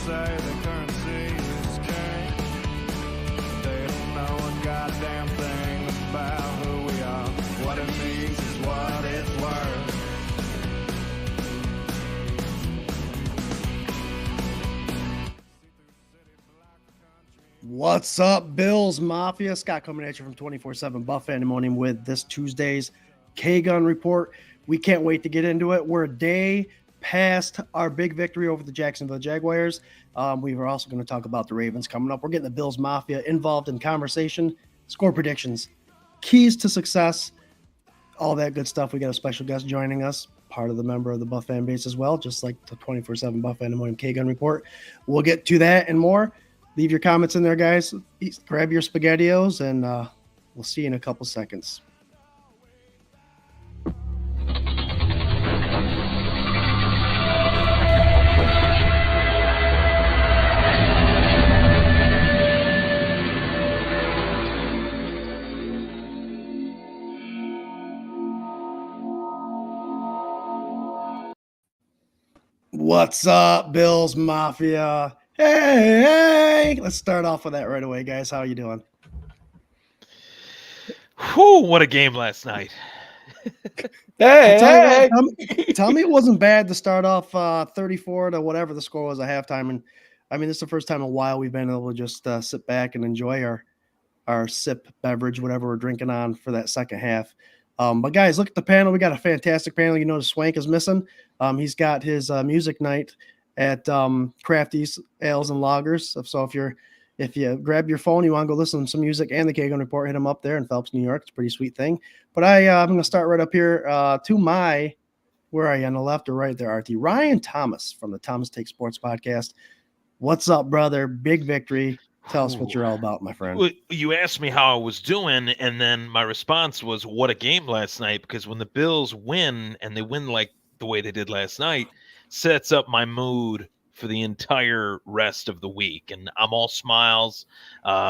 say the currency is king. They don't know a goddamn thing about who we are. What it means is what it's worth. What's up, Bills Mafia? Scott coming at you from 24/7 Buff Pandemonium with this Tuesday's K-Gun Report. We can't wait to get into it. We're a day past our big victory over the Jacksonville Jaguars. We were also going to talk about the Ravens coming up. We're getting the Bills Mafia involved in conversation, score predictions, keys to success, all that good stuff. We got a special guest joining us, part of the member of the Buff fan base as well, just like the 24/7 Buff Pandemonium K-Gun Report. We'll get to that and more. Leave your comments in there, guys. Grab your SpaghettiOs, and we'll see you in a couple seconds. What's up, Bills Mafia? Hey, let's start off with that right away, guys. How are you doing? Whew, what a game last night. Tell me it wasn't bad to start off 34 to whatever the score was at halftime. And I mean, this is the first time in a while we've been able to just sit back and enjoy our sip beverage, whatever we're drinking on for that second half. But guys, look at the panel. We got a fantastic panel. You know, Swank is missing. He's got his music night at Crafty's Ales and Lagers. So if you grab your phone, you want to go listen to some music and the K-Gun Report, hit him up there in Phelps, New York. It's a pretty sweet thing. But I'm going to start right up here to my, where are you, on the left or right there, RT? Ryan Thomas from the Thomas Take Sports Podcast. What's up, brother? Big victory. Tell us what you're all about, my friend. Well, you asked me how I was doing, and then my response was, what a game last night, because when the Bills win, and they win like the way they did last night, sets up my mood for the entire rest of the week. And I'm all smiles,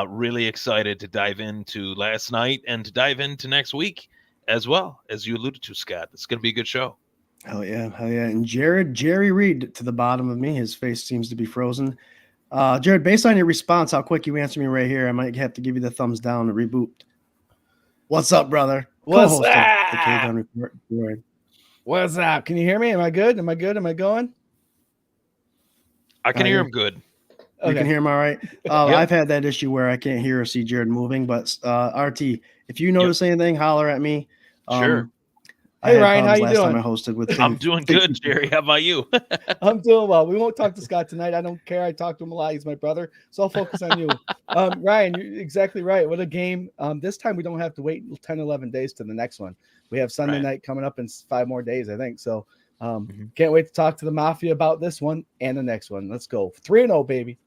really excited to dive into last night and to dive into next week as well, as you alluded to, Scott. It's going to be a good show. Hell yeah. And Jerry Reed to the bottom of me. His face seems to be frozen. Jared, based on your response, how quick you answer me right here, I might have to give you the thumbs down to reboot. What's up, brother? What's Co-host of the K-Gun Report, Jared. What's up? Can you hear me? Am I good? Am I going? I can hear him good. You can hear him all right? Yep. I've had that issue where I can't hear or see Jared moving, but RT, if you notice anything, holler at me. Sure. Hey, Ryan, how you doing? Time I hosted with I'm doing good, Jerry. How about you? I'm doing well. We won't talk to Scott tonight. I don't care. I talk to him a lot. He's my brother, so I'll focus on you. Ryan, you're exactly right. What a game. This time we don't have to wait 10, 11 days to the next one. We have Sunday night coming up in 5 more days, I think. So can't wait to talk to the Mafia about this one and the next one. Let's go. 3-0, baby.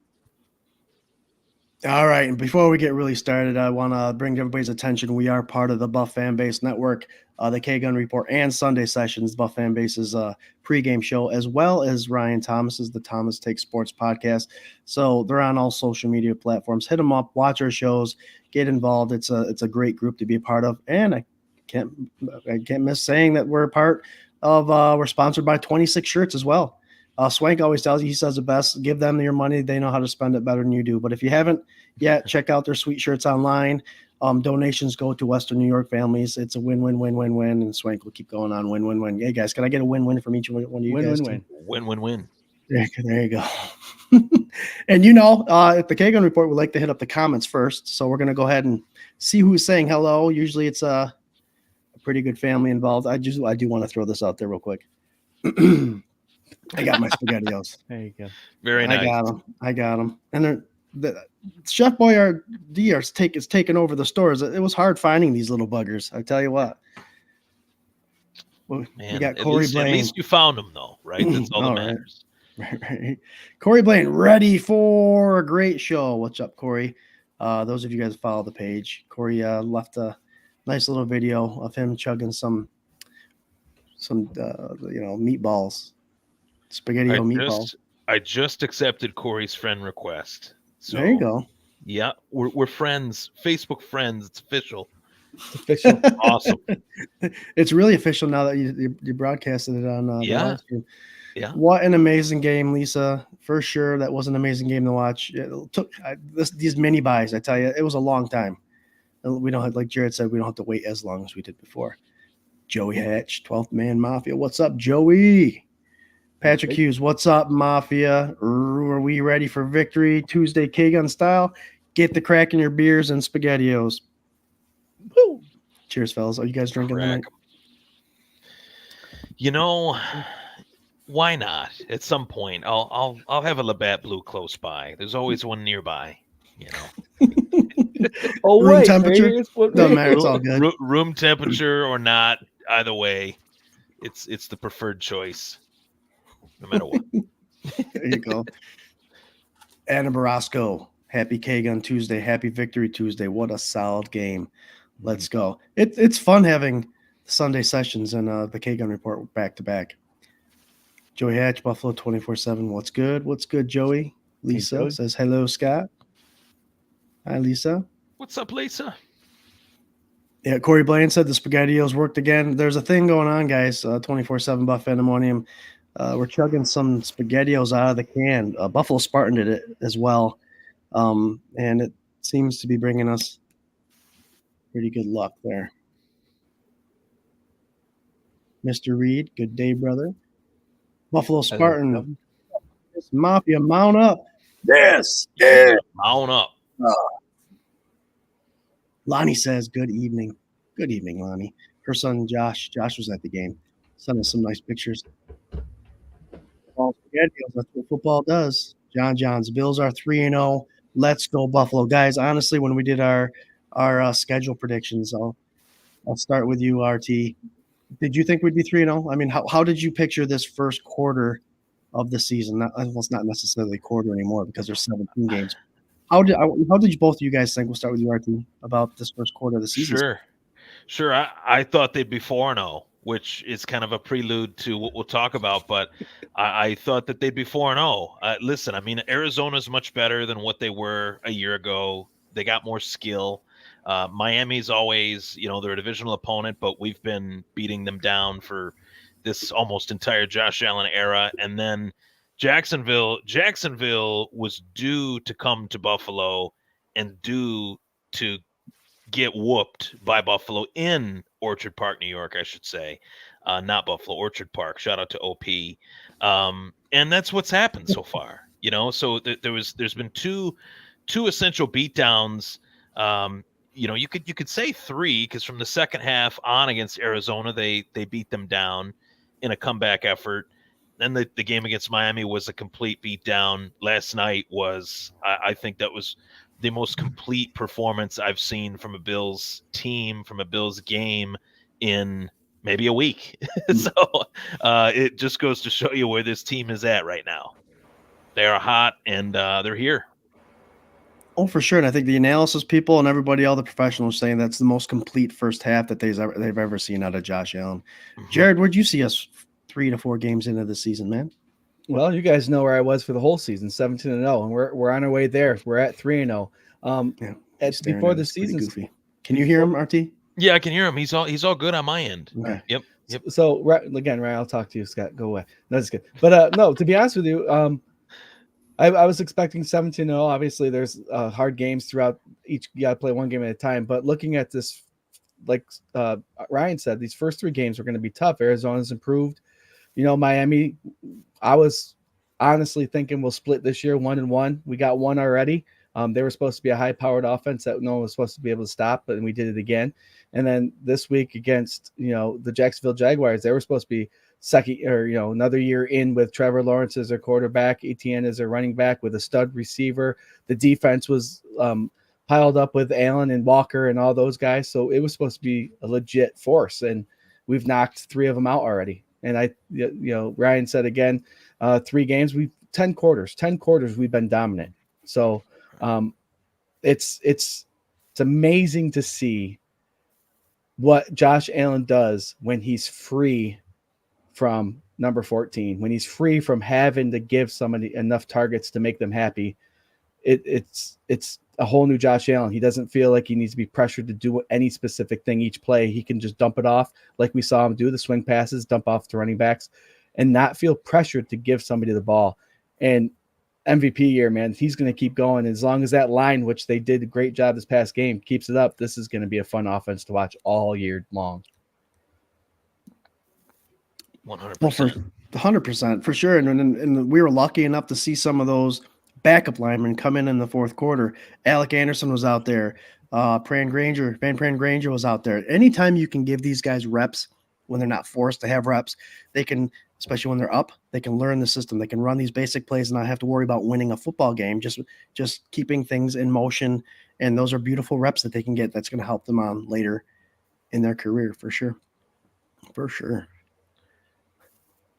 All right. And before we get really started, I want to bring everybody's attention. We are part of the Buff Fan Base Network, the K-Gun Report, and Sunday Sessions, Buff Fan Base's pregame show, as well as Ryan Thomas's The Thomas Take Sports Podcast. So they're on all social media platforms. Hit them up, watch our shows, get involved. It's a great group to be a part of. And I can't miss saying that we're a part of, we're sponsored by 26 Shirts as well. Swank always tells you, he says the best, give them your money. They know how to spend it better than you do. But if you haven't yet, check out their sweet shirts online. Donations go to Western New York families. It's a win-win-win-win-win, and Swank will keep going on win-win-win. Hey, guys, can I get a win-win from each one of you guys? Win-win-win. There you go. And at the K-Gun Report, we like to hit up the comments first. So we're going to go ahead and see who's saying hello. Usually it's a pretty good family involved. I do want to throw this out there real quick. I got my SpaghettiOs. There you go. Very nice. I got them. And the Chef Boyardee is taking over the stores. It was hard finding these little buggers. I tell you what. Well, Man, we got Corey Blaine. At least you found them, though, right? That's all that matters. Right. Corey Blaine, ready for a great show. What's up, Corey? Those of you guys who follow the page, Corey left a nice little video of him chugging some meatballs. SpaghettiO meatballs. I just accepted Corey's friend request. So, there you go. Yeah, we're friends, Facebook friends. It's official. It's official. Awesome. It's really official now that you broadcasted it on the live stream. Yeah. What an amazing game, Lisa. For sure, that was an amazing game to watch. It took these mini buys. I tell you, it was a long time. We don't have, like Jarrod said, we don't have to wait as long as we did before. Joey Hatch, 12th Man Mafia. What's up, Joey? Patrick Hughes, what's up, Mafia? Are we ready for victory Tuesday, K-Gun style? Get the crack in your beers and SpaghettiOs. Woo! Cheers, fellas. Are you guys drinking tonight? You know, why not? At some point, I'll have a Labatt Blue close by. There's always one nearby. You know. Oh, Room wait, temperature? here's what Doesn't matter. It's all good. Room temperature or not, either way, it's the preferred choice, no matter what. There you go. Anna Barasco, happy K-Gun Tuesday, happy Victory Tuesday. What a solid game. Let's go. It's fun having Sunday sessions and the K-Gun report back to back. Joey Hatch, Buffalo 24/7. What's good? What's good, Joey? Lisa says hello, Scott. Hi, Lisa. What's up, Lisa? Yeah, Corey Blaine said the SpaghettiOs worked again. There's a thing going on, guys. 24/7 Buff Pandemonium. We're chugging some SpaghettiOs out of the can. Buffalo Spartan did it as well, and it seems to be bringing us pretty good luck there. Mr. Reed, good day, brother. Buffalo Spartan, Mafia, mount up. Yes, yeah. Mount up. Lonnie says, good evening. Good evening, Lonnie. Her son, Josh was at the game. Sent us some nice pictures. That's what football does. John's Bills are 3-0. Let's go, Buffalo. Guys, honestly, when we did our schedule predictions, I'll start with you, RT. Did you think we'd be 3-0? I mean, how did you picture this first quarter of the season? Well, it's not necessarily a quarter anymore because there's 17 games. How did you both of you guys think? We'll start with you, RT, about this first quarter of the season. Sure. I thought they'd be 4-0, which is kind of a prelude to what we'll talk about. But I thought that they'd be 4-0. Listen, I mean, Arizona's much better than what they were a year ago. They got more skill. Miami's always, they're a divisional opponent, but we've been beating them down for this almost entire Josh Allen era. And then Jacksonville was due to come to Buffalo and due to get whooped by Buffalo in Orchard Park, New York, I should say. Not Buffalo, Orchard Park. Shout out to OP. And that's what's happened so far, so there's been two essential beatdowns. You could say three, because from the second half on against Arizona, they beat them down in a comeback effort. Then the game against Miami was a complete beatdown. Last night was, I think that was the most complete performance I've seen from a Bills team, from a Bills game in maybe a week. So it just goes to show you where this team is at right now. They are hot, and they're here. Oh, for sure. And I think the analysis people and everybody, all the professionals, saying that's the most complete first half that they've ever seen out of Josh Allen. Mm-hmm. Jarrod, where'd you see us 3 to 4 games into the season, man? Well, you guys know where I was for the whole season, 17-0, and we're on our way there. We're at 3-0. Before the season, can you hear him, RT? Yeah, I can hear him. He's all good on my end. Okay. Yep. So again, Ryan, I'll talk to you, Scott. Go away. That's good. But no, to be honest with you, I was expecting 17-0. Obviously, there's hard games throughout each. You got to play one game at a time. But looking at this, like Ryan said, these first 3 games are going to be tough. Arizona's improved. Miami, I was honestly thinking we'll split this year 1-1. We got one already. They were supposed to be a high-powered offense that no one was supposed to be able to stop, but we did it again. And then this week against the Jacksonville Jaguars, they were supposed to be second or another year in with Trevor Lawrence as their quarterback, Etienne as their running back with a stud receiver. The defense was piled up with Allen and Walker and all those guys, so it was supposed to be a legit force. And we've knocked 3 of them out already. And Ryan said again, 3 games, 10 quarters we've been dominant. So it's amazing to see what Josh Allen does when he's free from number 14, when he's free from having to give somebody enough targets to make them happy. It's a whole new Josh Allen. He doesn't feel like he needs to be pressured to do any specific thing each play. He can just dump it off like we saw him do, the swing passes, dump off to running backs. and not feel pressured to give somebody the ball. And MVP year, man, he's going to keep going. As long as that line, which they did a great job this past game, keeps it up, this is going to be a fun offense to watch all year long. 100%. Well, for 100% for sure. And we were lucky enough to see some of those backup linemen come in the fourth quarter. Alec Anderson was out there. Van Pran Granger was out there. Anytime you can give these guys reps when they're not forced to have reps, they can, especially when they're up, they can learn the system. They can run these basic plays and not have to worry about winning a football game, just keeping things in motion. And those are beautiful reps that they can get. That's going to help them on later in their career for sure. For sure.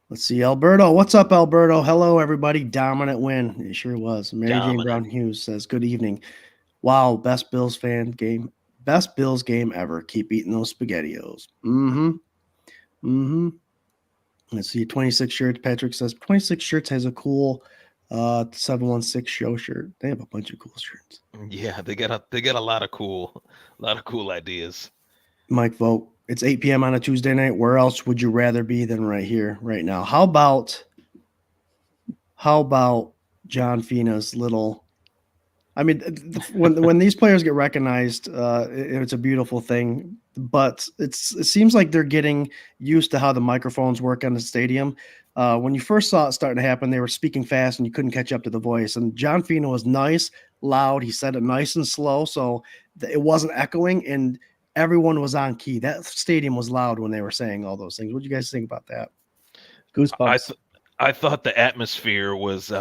Let's see, Alberto. What's up, Alberto? Hello, everybody. Dominant win. It sure was. Mary Jane Brown Hughes says, good evening. Wow, best Bills game ever. Keep eating those SpaghettiOs. Let's see, 26 shirts. Patrick says 26 shirts has a cool 716 show shirt. They have a bunch of cool shirts. Yeah, they got a lot of cool ideas. Mike vote. It's 8 p.m. on a Tuesday night. Where else would you rather be than right here, right now? How about John Fina's little? I mean, when these players get recognized, it's a beautiful thing. But it seems like they're getting used to how the microphones work in the stadium. When you first saw it starting to happen, they were speaking fast and you couldn't catch up to the voice. And John Fina was nice, loud. He said it nice and slow, so it wasn't echoing, and everyone was on key. That stadium was loud when they were saying all those things. What do you guys think about that? Goosebumps. I thought the atmosphere was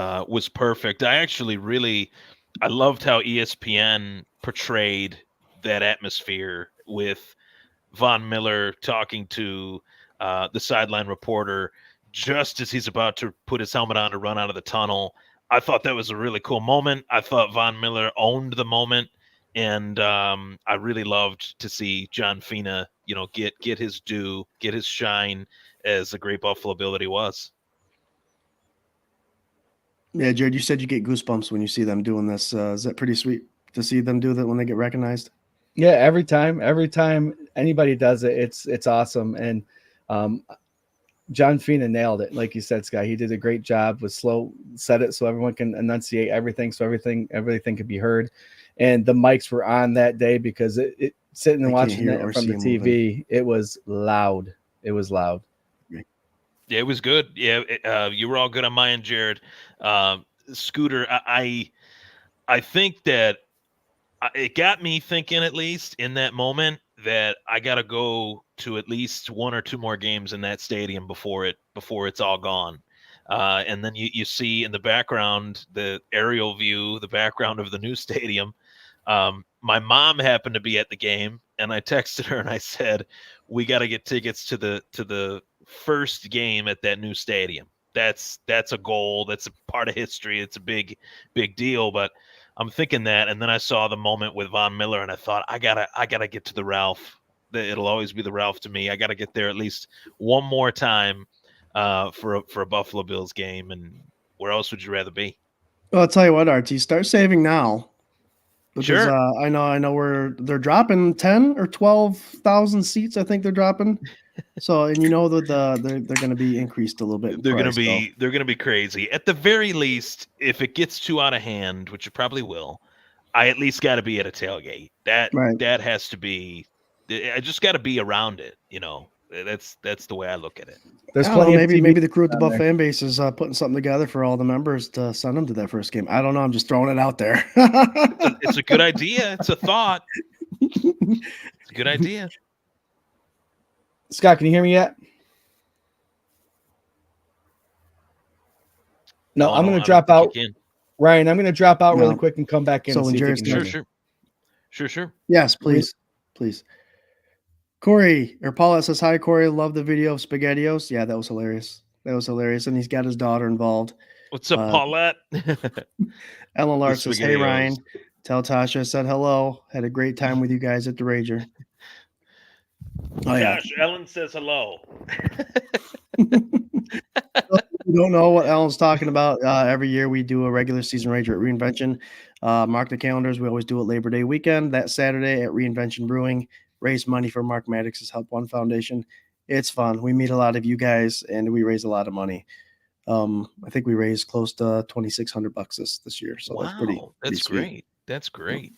perfect. I loved how ESPN portrayed that atmosphere with Von Miller talking to the sideline reporter just as he's about to put his helmet on to run out of the tunnel. I thought that was a really cool moment. I thought Von Miller owned the moment. And I really loved to see John Fina, get his due, get his shine as a great Buffalo Bill that he was. Yeah, Jared, you said you get goosebumps when you see them doing this. Is that pretty sweet to see them do that when they get recognized? Yeah, every time anybody does it, it's awesome. And John Fina nailed it. Like you said, Scott, he did a great job with said it so everyone can enunciate everything, so everything could be heard. And the mics were on that day because it sitting and watching it from the TV, it was loud. It was loud. Yeah, it was good. Yeah, you were all good on my end, Jared. Scooter, I think that it got me thinking, at least in that moment, that I got to go to at least one or two more games in that stadium before it's all gone. And then you see in the background, the aerial view, the background of the new stadium. My mom happened to be at the game, and I texted her and I said, we got to get tickets to the first game at that new stadium. That's a goal. That's a part of history. It's a big deal, but I'm thinking that. And then I saw the moment with Von Miller and I thought, I gotta get to the Ralph. It'll always be the Ralph to me. I got to get there at least one more time for a Buffalo Bills game. And where else would you rather be? Well, I'll tell you what, RT, start saving now. Because, sure. I know they're dropping 10 or 12,000 seats. I think they're dropping. So, and that they're going to be increased a little bit. They're going to be crazy. At the very least, if it gets too out of hand, which it probably will, I at least got to be at a tailgate. That has to be. I just got to be around it. That's the way I look at it. There's plenty. Maybe the crew at the Buff fan base is putting something together for all the members to send them to that first game. I don't know. I'm just throwing it out there. It's a good idea. It's a thought. It's a good idea. Scott, can you hear me yet? No, I'm going to drop out. Ryan, I'm going to drop out really quick and come back in. So when Jared's Sure. Yes, please. Corey or Paula says, hi, Corey. Love the video of SpaghettiOs. Yeah, that was hilarious. And he's got his daughter involved. What's up, Paulette? Ellen Lark says, hey, Ryan. Tell Tasha I said hello. Had a great time with you guys at the Rager. Oh, yeah. Gosh, Ellen says hello. You don't know what Ellen's talking about. Every year we do a regular season Rager at Reinvention. Mark the calendars. We always do it Labor Day weekend. That Saturday at Reinvention Brewing. Raise money for Mark Maddox's Help One Foundation. It's fun. We meet a lot of you guys, and we raise a lot of money. I think we raised close to $2,600 this year, so that's pretty That's sweet. great. That's great.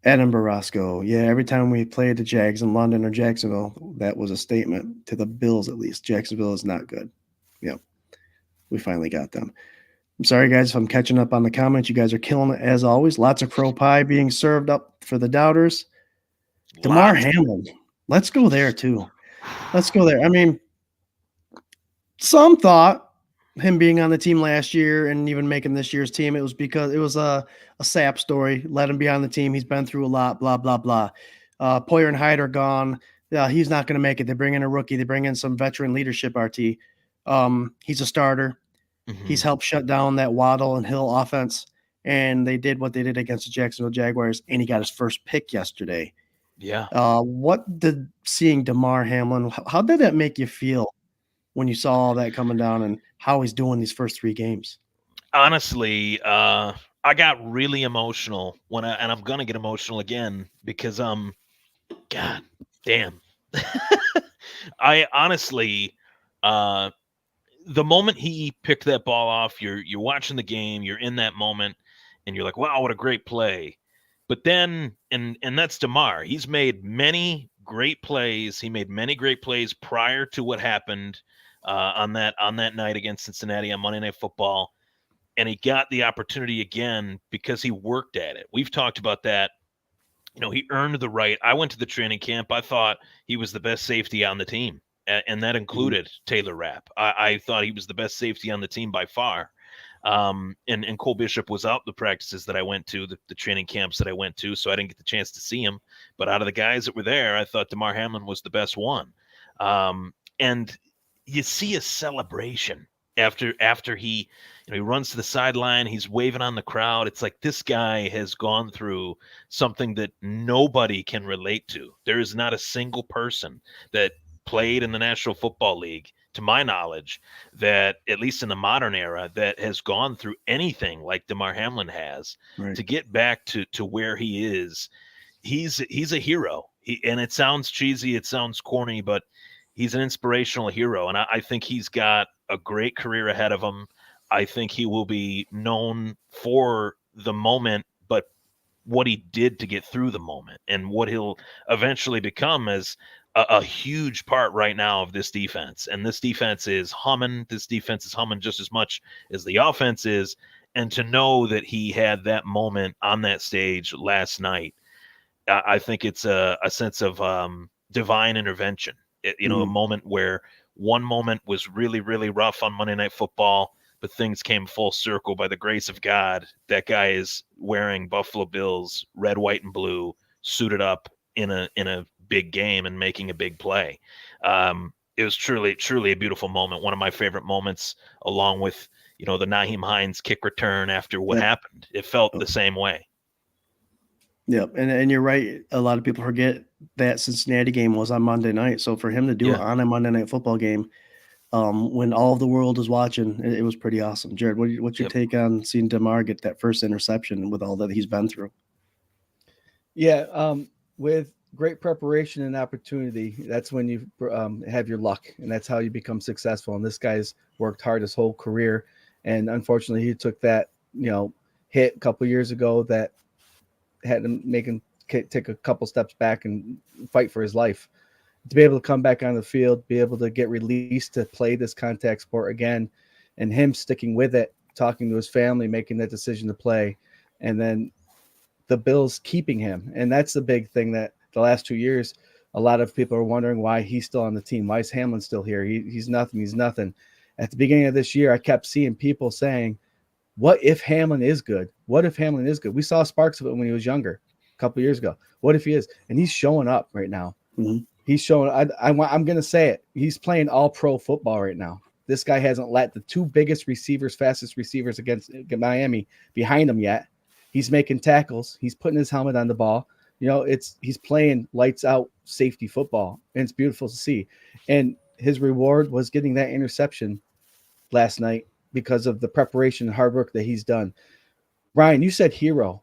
Adam Barasco, yeah. Every time we played the Jags in London or Jacksonville, that was a statement to the Bills. At least Jacksonville is not good. Yep, we finally got them. I'm sorry, guys, if I'm catching up on the comments. You guys are killing it as always. Lots of crow pie being served up for the doubters. Damar Hamlin. Let's go there too. Let's go there. I mean, some thought him being on the team last year and even making this year's team, it was because it was a sap story. Let him be on the team. He's been through a lot, blah, blah, blah. Poyer and Hyde are gone. He's not going to make it. They bring in a rookie. They bring in some veteran leadership, RT. He's a starter. Mm-hmm. He's helped shut down that Waddle and Hill offense, and they did what they did against the Jacksonville Jaguars, and he got his first pick yesterday. Yeah. What did seeing Damar Hamlin, how did that make you feel when you saw all that coming down and how he's doing these first 3 games? Honestly, I got really emotional and I'm gonna get emotional again because God damn. I honestly the moment he picked that ball off, you're watching the game, you're in that moment, and you're like, wow, what a great play. But then, and that's Damar. He's made many great plays. He made many great plays prior to what happened on that night against Cincinnati on Monday Night Football. And he got the opportunity again because he worked at it. We've talked about that. You know, he earned the right. I went to the training camp. I thought he was the best safety on the team, and that included Taylor Rapp. I thought he was the best safety on the team by far. And Cole Bishop was out the practices that I went to, the training camps that I went to, so I didn't get the chance to see him. But out of the guys that were there, I thought Damar Hamlin was the best one. And you see a celebration after he, he runs to the sideline, he's waving on the crowd. It's like this guy has gone through something that nobody can relate to. There is not a single person that played in the National Football League, to my knowledge, that at least in the modern era, that has gone through anything like Damar Hamlin has. Right. To get back to where he is. He's a hero. And it sounds cheesy, it sounds corny, but he's an inspirational hero. And I think he's got a great career ahead of him. I think he will be known for the moment, but what he did to get through the moment and what he'll eventually become as a huge part right now of this defense. And this defense is humming. This defense is humming just as much as the offense is. And to know that he had that moment on that stage last night, I think it's a sense of divine intervention. A moment where one moment was really, really rough on Monday Night Football, but things came full circle by the grace of God. That guy is wearing Buffalo Bills red, white, and blue, suited up in a big game and making a big play. It was truly a beautiful moment. One of my favorite moments, along with the Nyheim Hines kick return after what happened. It felt the same way. Yep, and you're right. A lot of people forget that Cincinnati game was on Monday night. So for him to do it on a Monday Night Football game, when all of the world is watching, it was pretty awesome. Jarrod, what's your take on seeing Damar get that first interception with all that he's been through? Yeah, with great preparation and opportunity, that's when you have your luck, and that's how you become successful. And this guy's worked hard his whole career, and unfortunately, he took that hit a couple years ago that had to make him take a couple steps back and fight for his life. To be able to come back on the field, be able to get released to play this contact sport again, and him sticking with it, talking to his family, making that decision to play, and then the Bills keeping him. And that's the big thing that the last 2 years, a lot of people are wondering why he's still on the team. Why is Hamlin still here? He's nothing. He's nothing. At the beginning of this year, I kept seeing people saying, what if Hamlin is good? What if Hamlin is good? We saw sparks of it when he was younger, a couple of years ago. What if he is? And he's showing up right now. Mm-hmm. He's showing. I'm going to say it. He's playing all pro football right now. This guy hasn't let the 2 biggest receivers, fastest receivers against Miami behind him yet. He's making tackles. He's putting his helmet on the ball. He's playing lights out safety football, and it's beautiful to see. And his reward was getting that interception last night because of the preparation and hard work that he's done. Ryan, you said hero.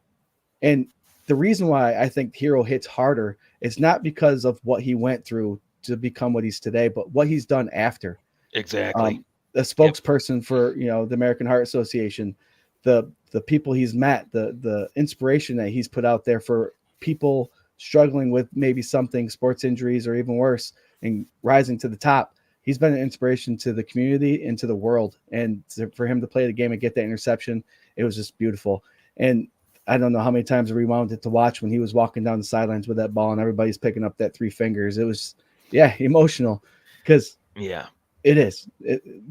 And the reason why I think hero hits harder is not because of what he went through to become what he's today, but what he's done after. Exactly. The spokesperson for the American Heart Association, the people he's met, the inspiration that he's put out there for people struggling with maybe something, sports injuries or even worse, and rising to the top. He's been an inspiration to the community and to the world. And for him to play the game and get that interception, it was just beautiful. And I don't know how many times I rewound it to watch when he was walking down the sidelines with that ball and everybody's picking up that 3 fingers. It was, emotional because it is.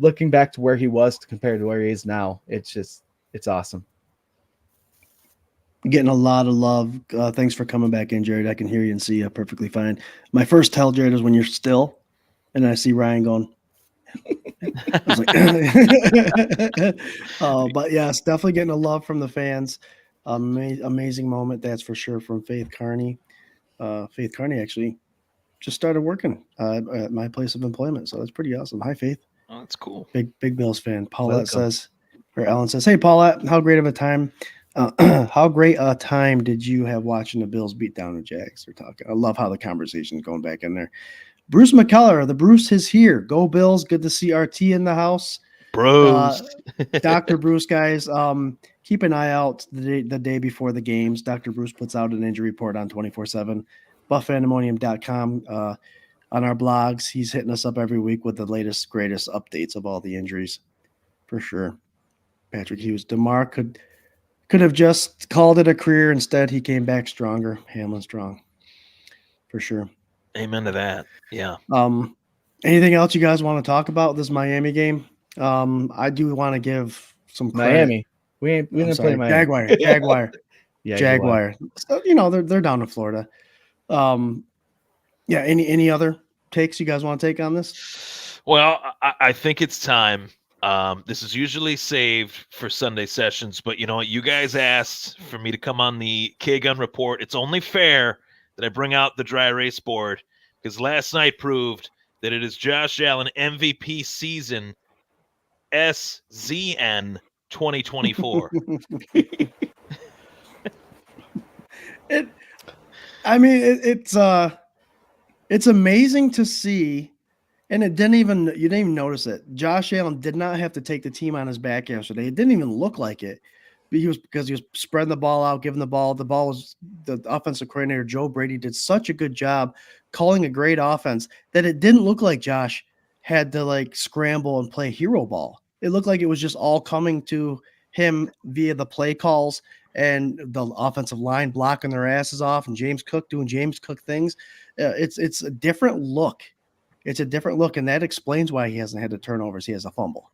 Looking back to where he was compared to where he is now, it's awesome. Getting a lot of love. Thanks for coming back in, Jarrod. I can hear you and see you perfectly fine. My first tell, Jarrod, is when you're still, and I see Ryan going. I was like, but yeah, it's definitely getting a love from the fans. Amazing moment, that's for sure, from Faith Carney. Faith Carney actually just started working at my place of employment, so that's pretty awesome. Hi, Faith. Oh, that's cool. Big Bills fan. Paulette says, or Ellen says, "Hey, Paulette, how great a time did you have watching the Bills beat down the Jags?" They're talking. I love how the conversation's going back in there. Bruce McKellar, the Bruce is here. Go Bills. Good to see RT in the house. Bros. Dr. Bruce, guys, keep an eye out the day before the games. Dr. Bruce puts out an injury report on 24/7, buffpandemonium.com. On our blogs, he's hitting us up every week with the latest, greatest updates of all the injuries, for sure. Patrick Hughes, DeMar could have just called it a career. Instead, he came back stronger. Hamlin strong, for sure. Amen to that. Yeah. Anything else you guys want to talk about this Miami game? I do want to give some credit. Miami. We didn't play Miami. Jaguar. Yeah, Jaguar. So, they're down in Florida. Yeah. Any other takes you guys want to take on this? Well, I think it's time. This is usually saved for Sunday sessions, but you guys asked for me to come on the K-Gun Report. It's only fair that I bring out the dry erase board because last night proved that it is Josh Allen MVP season SZN 2024. It's amazing to see, and you didn't even notice it. Josh Allen did not have to take the team on his back yesterday. It didn't even look like it. Because he was spreading the ball out, giving the ball. The ball was the offensive coordinator, Joe Brady, did such a good job calling a great offense that it didn't look like Josh had to scramble and play hero ball. It looked like it was just all coming to him via the play calls and the offensive line blocking their asses off and James Cook doing James Cook things. It's a different look. It's a different look, and that explains why he hasn't had the turnovers. He has a fumble.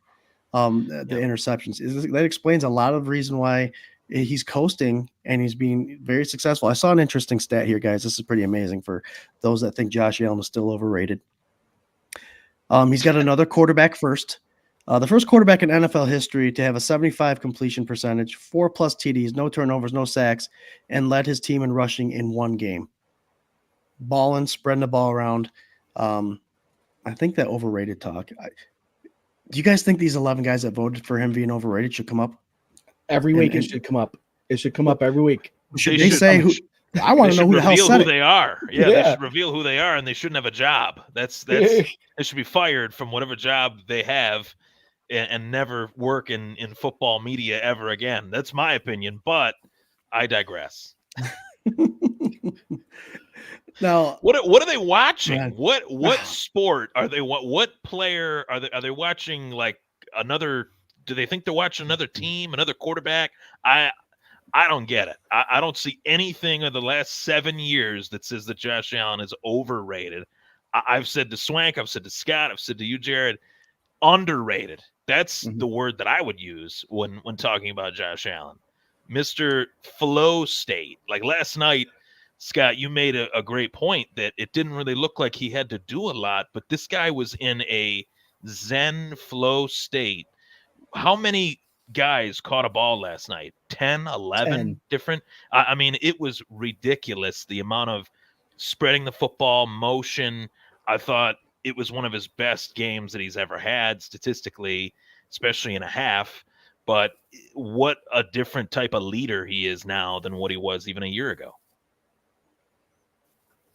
The interceptions. That explains a lot of the reason why he's coasting and he's being very successful. I saw an interesting stat here, guys. This is pretty amazing for those that think Josh Allen is still overrated. He's got another quarterback first. The first quarterback in NFL history to have a 75 completion percentage, 4+ TDs, no turnovers, no sacks, and led his team in rushing in one game. Balling, spreading the ball around. I think that overrated talk. Do you guys think these 11 guys that voted for him being overrated should come up? Every week it should come up. It should come up every week. Should they say who? I want to know who the hell said who they are. Yeah, they should reveal who they are, and they shouldn't have a job. They should be fired from whatever job they have and never work in football media ever again. That's my opinion, but I digress. Now, what are they watching? What sport are they? What player are they watching? Another? Do they think they're watching another team, another quarterback? I don't get it. I don't see anything in the last 7 years that says that Josh Allen is overrated. I've said to Swank, I've said to Scott, I've said to you, Jarrod, underrated. That's the word that I would use when talking about Josh Allen. Mr. Flow State. Like last night, Scott, you made a great point that it didn't really look like he had to do a lot, but this guy was in a zen flow state. How many guys caught a ball last night? 10, 11 10. Different? I mean, it was ridiculous, the amount of spreading the football, motion. I thought it was one of his best games that he's ever had statistically, especially in a half. But what a different type of leader he is now than what he was even a year ago.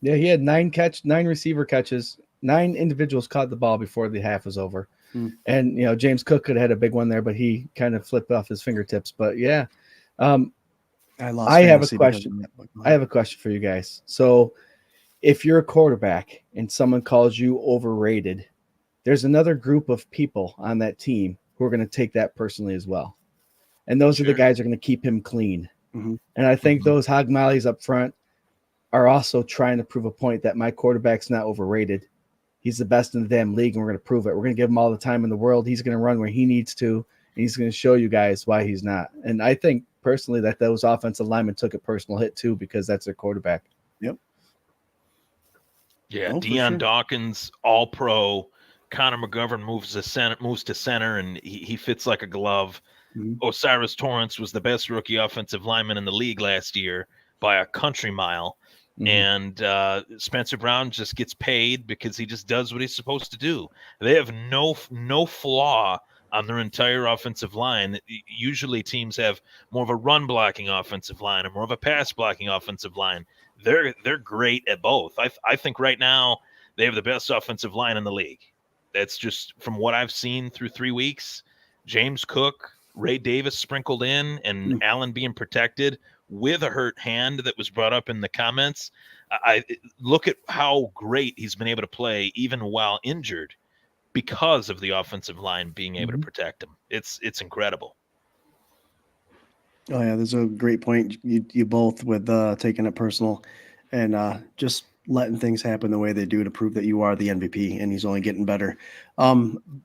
Yeah, he had 9 receiver catches 9 individuals caught the ball before the half was over. And, James Cook could have had a big one there, but he kind of flipped off his fingertips. But, yeah. I have a question. I have a question for you guys. So if you're a quarterback and someone calls you overrated, there's another group of people on that team who are going to take that personally as well. And those are the guys who are going to keep him clean. And I think those hog mollies up front are also trying to prove a point that my quarterback's not overrated. He's the best in the damn league, and we're going to prove it. We're going to give him all the time in the world. He's going to run where he needs to, and he's going to show you guys why he's not. And I think personally that those offensive linemen took a personal hit too, because that's their quarterback. Yep. Yeah, Deion Dawkins, all pro. Connor McGovern moves to center, and he fits like a glove. Osiris Torrance was the best rookie offensive lineman in the league last year by a country mile. And Spencer Brown just gets paid because he just does what he's supposed to do. They have no flaw on their entire offensive line. Usually teams have more of a run blocking offensive line or more of a pass blocking offensive line. They're great at both. I think right now they have the best offensive line in the league. That's just from what I've seen through 3 weeks. James Cook, Ray Davis sprinkled in, and Allen being protected with a hurt hand that was brought up in the comments. I look at how great he's been able to play even while injured because of the offensive line being able to protect him. It's incredible. Oh yeah, there's a great point. You both with taking it personal and just letting things happen the way they do to prove that you are the MVP, and he's only getting better.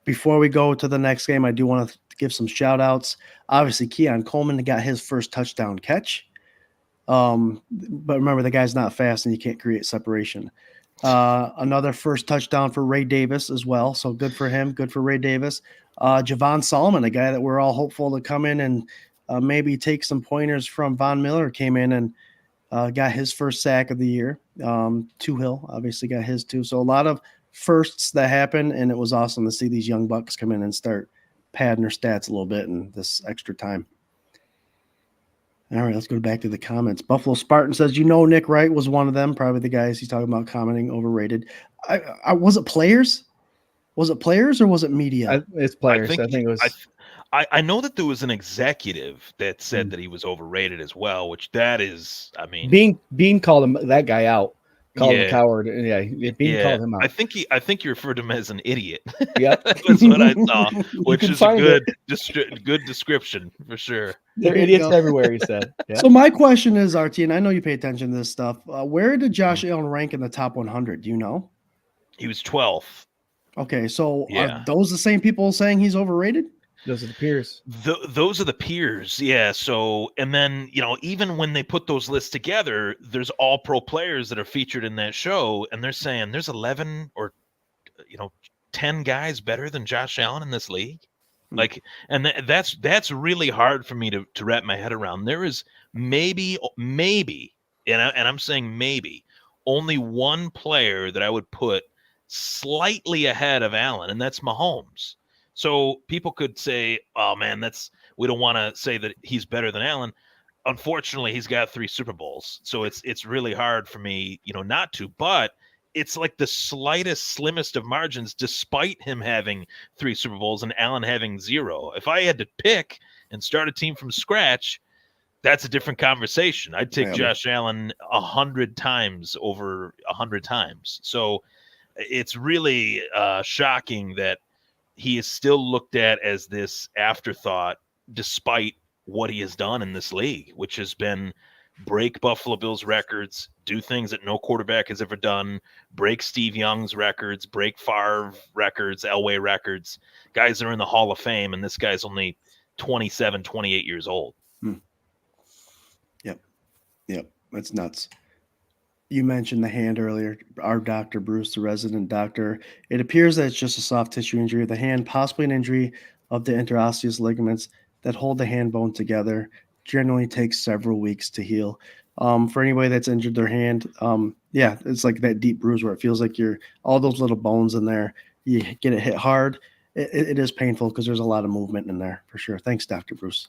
Before we go to the next game, I do want to give some shout outs. Obviously, Keon Coleman got his first touchdown catch. But remember, the guy's not fast and you can't create separation. Another first touchdown for Ray Davis as well. So good for him. Good for Ray Davis. Javon Solomon, a guy that we're all hopeful to come in and maybe take some pointers from Von Miller, came in and got his first sack of the year. Hill obviously got his too. So a lot of firsts that happen, and it was awesome to see these young bucks come in and start padding their stats a little bit in this extra time. All right, let's go back to the comments. Buffalo Spartan says, Nick Wright was one of them, probably the guys he's talking about commenting overrated. Was it players? Was it players or was it media? It's players. I think it was. I know that there was an executive that said that he was overrated as well, which that is, I mean, Bean called that guy out, called him a coward. Yeah, Bean called him out. I think you referred to him as an idiot. Yep, that's what I saw, which is a good description for sure. They're idiots everywhere, he said. Yeah. So my question is, RT, and I know you pay attention to this stuff. Where did Josh Allen rank in the top 100? Do you know? He was 12th. Okay, so are those the same people saying he's overrated? Those are the peers. Those are the peers, yeah. So, and then, even when they put those lists together, there's all pro players that are featured in that show, and they're saying there's 11 or, 10 guys better than Josh Allen in this league. Like, and that's really hard for me to wrap my head around. There is maybe, and I'm saying maybe, only one player that I would put slightly ahead of Allen, and that's Mahomes. So people could say, oh man, we don't want to say that he's better than Allen. Unfortunately, he's got 3 Super Bowls. So it's really hard for me, not to, but it's like the slimmest of margins, despite him having 3 Super Bowls and Allen having 0. If I had to pick and start a team from scratch, that's a different conversation. I'd take Josh Allen 100 times over 100 times. So it's really shocking that he is still looked at as this afterthought, despite what he has done in this league, which has been break Buffalo Bills records, do things that no quarterback has ever done, break Steve Young's records, break Favre records, Elway records, guys that are in the Hall of Fame, and this guy's only 27, 28 years old. Yep. That's nuts. You mentioned the hand earlier. Our doctor, Bruce, the resident doctor, it appears that it's just a soft tissue injury of the hand, possibly an injury of the interosseous ligaments that hold the hand bone together. Generally takes several weeks to heal. For anybody that's injured their hand, it's like that deep bruise where it feels like you're all those little bones in there. You get it hit hard. It is painful because there's a lot of movement in there for sure. Thanks, Dr. Bruce.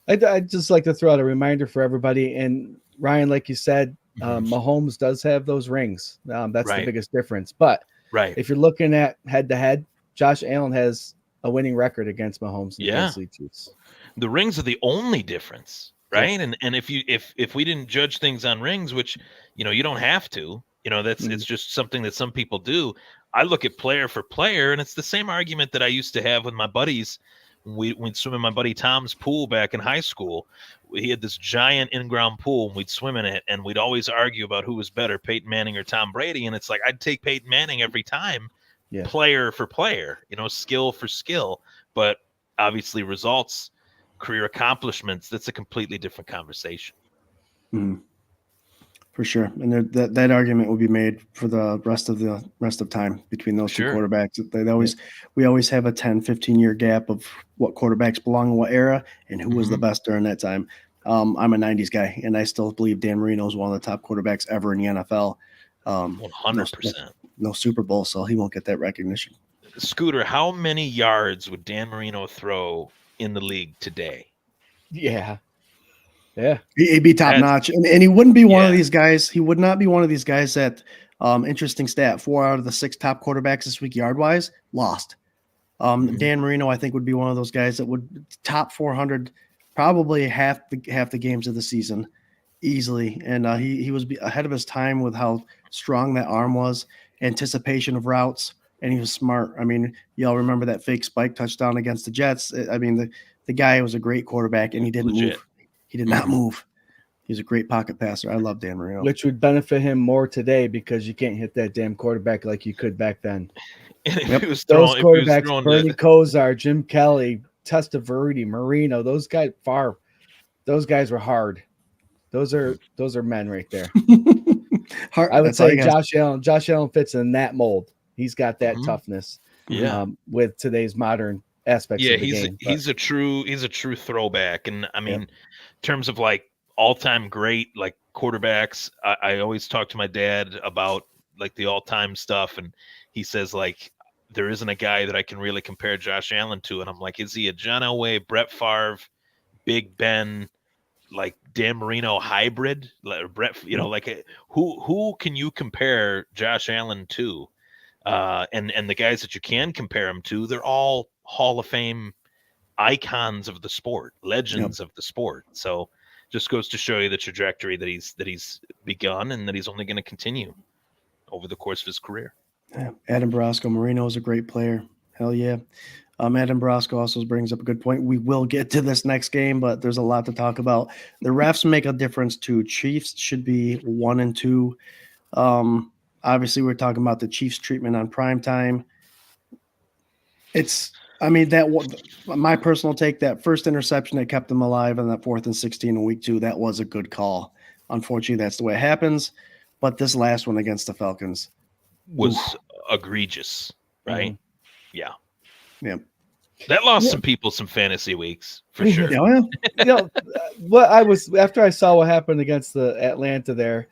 I'd just like to throw out a reminder for everybody. And Ryan, like you said, Mahomes does have those rings. That's the Right. biggest difference. But Right. if you're looking at head-to-head, Josh Allen has a winning record against Mahomes and the Yeah. Kansas City Chiefs. The rings are the only difference, Yep. right? And if we didn't judge things on rings, which you don't have to, it's just something that some people do. I look at player for player, and it's the same argument that I used to have with my buddies when we'd swim in my buddy Tom's pool back in high school. He had this giant in-ground pool, and we'd swim in it, and we'd always argue about who was better, Peyton Manning or Tom Brady. And it's like I'd take Peyton Manning every time, player for player, skill for skill, but obviously results, career accomplishments, that's a completely different conversation. For sure. And that argument will be made for the rest of time between those two quarterbacks. We always have a 10, 15-year gap of what quarterbacks belong in what era and who was the best during that time. I'm a 90s guy, and I still believe Dan Marino is one of the top quarterbacks ever in the NFL. 100%. No Super Bowl, so he won't get that recognition. Scooter, how many yards would Dan Marino throw in the league today? Yeah. He'd be top notch, and he wouldn't be one of these guys. He would not be one of these guys that, interesting stat, 4 out of the 6 top quarterbacks this week yard wise lost. Dan Marino, I think, would be one of those guys that would top 400 probably half the games of the season easily, and he was ahead of his time with how strong that arm was, anticipation of routes, and he was smart. I mean, y'all remember that fake spike touchdown against the Jets? I mean, the guy was a great quarterback, and he didn't move. He did not move. He was a great pocket passer. I love Dan Marino. Which would benefit him more today because you can't hit that damn quarterback like you could back then. Those quarterbacks, Bernie Kosar, Jim Kelly, Testaverde, Marino, those guys were hard. Those are men right there. I would say Josh Allen fits in that mold. He's got that toughness. With today's modern aspects of the game. He's a true throwback. And I mean, in terms of like all-time great like quarterbacks, I always talk to my dad about like the all-time stuff, and he says like there isn't a guy that I can really compare Josh Allen to, and I'm like, is he a John Elway, Brett Favre, Big Ben, like Dan Marino hybrid? Like Brett, like who can you compare Josh Allen to? And the guys that you can compare him to, they're all Hall of Fame icons of the sport, legends of the sport. So just goes to show you the trajectory that he's begun, and that he's only going to continue over the course of his career. Yeah. Adam Brasco, Marino is a great player. Hell yeah. Adam Brasco also brings up a good point. We will get to this next game, but there's a lot to talk about. The refs make a difference too. Chiefs should be 1-2. Obviously, we're talking about the Chiefs' treatment on primetime. My personal take, that first interception that kept them alive on that 4th and 16 in week 2, that was a good call. Unfortunately, that's the way it happens. But this last one against the Falcons was egregious, right? Yeah. That lost some people some fantasy weeks for sure. After I saw what happened against the Atlanta there,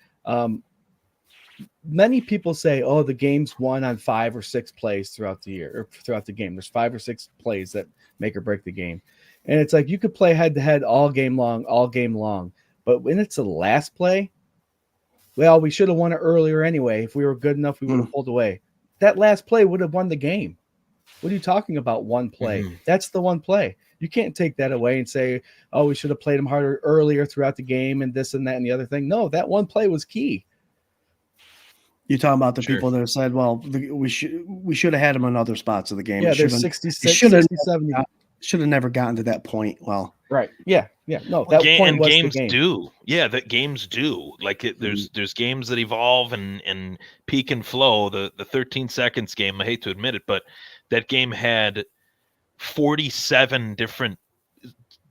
many people say, oh, the game's won on 5 or 6 plays throughout the year or throughout the game. There's 5 or 6 plays that make or break the game. And it's like you could play head to head all game long. But when it's the last play, well, we should have won it earlier anyway. If we were good enough, we would have pulled away. That last play would have won the game. What are you talking about? One play. That's the one play. You can't take that away and say, oh, we should have played them harder earlier throughout the game and this and that and the other thing. No, that one play was key. You're talking about the people that have said, well, we should have had him in other spots of the game. Yeah, there's 66, 70. Should have never gotten to that point. Well, right. Yeah. No, that point was games the game. do. Yeah, that games do. Like there's games that evolve and peak and flow. The 13 seconds game, I hate to admit it, but that game had 47 different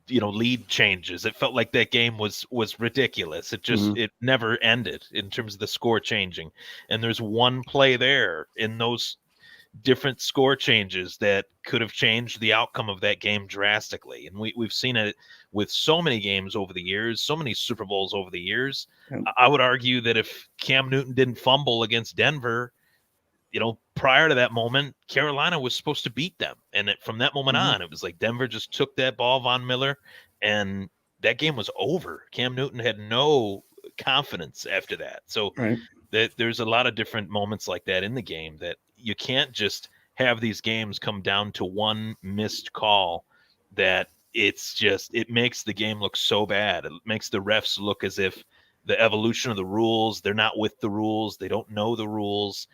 lead changes. It felt like that game was ridiculous. It just it never ended in terms of the score changing. And there's one play there in those different score changes that could have changed the outcome of that game drastically. And we've seen it with so many games over the years, so many Super Bowls over the years. I would argue that if Cam Newton didn't fumble against Denver, prior to that moment, Carolina was supposed to beat them. And from that moment on, it was like Denver just took that ball, Von Miller, and that game was over. Cam Newton had no confidence after that. So Right. there's a lot of different moments like that in the game that you can't just have these games come down to one missed call that it makes the game look so bad. It makes the refs look as if the evolution of the rules, they're not with the rules, they don't know the rules.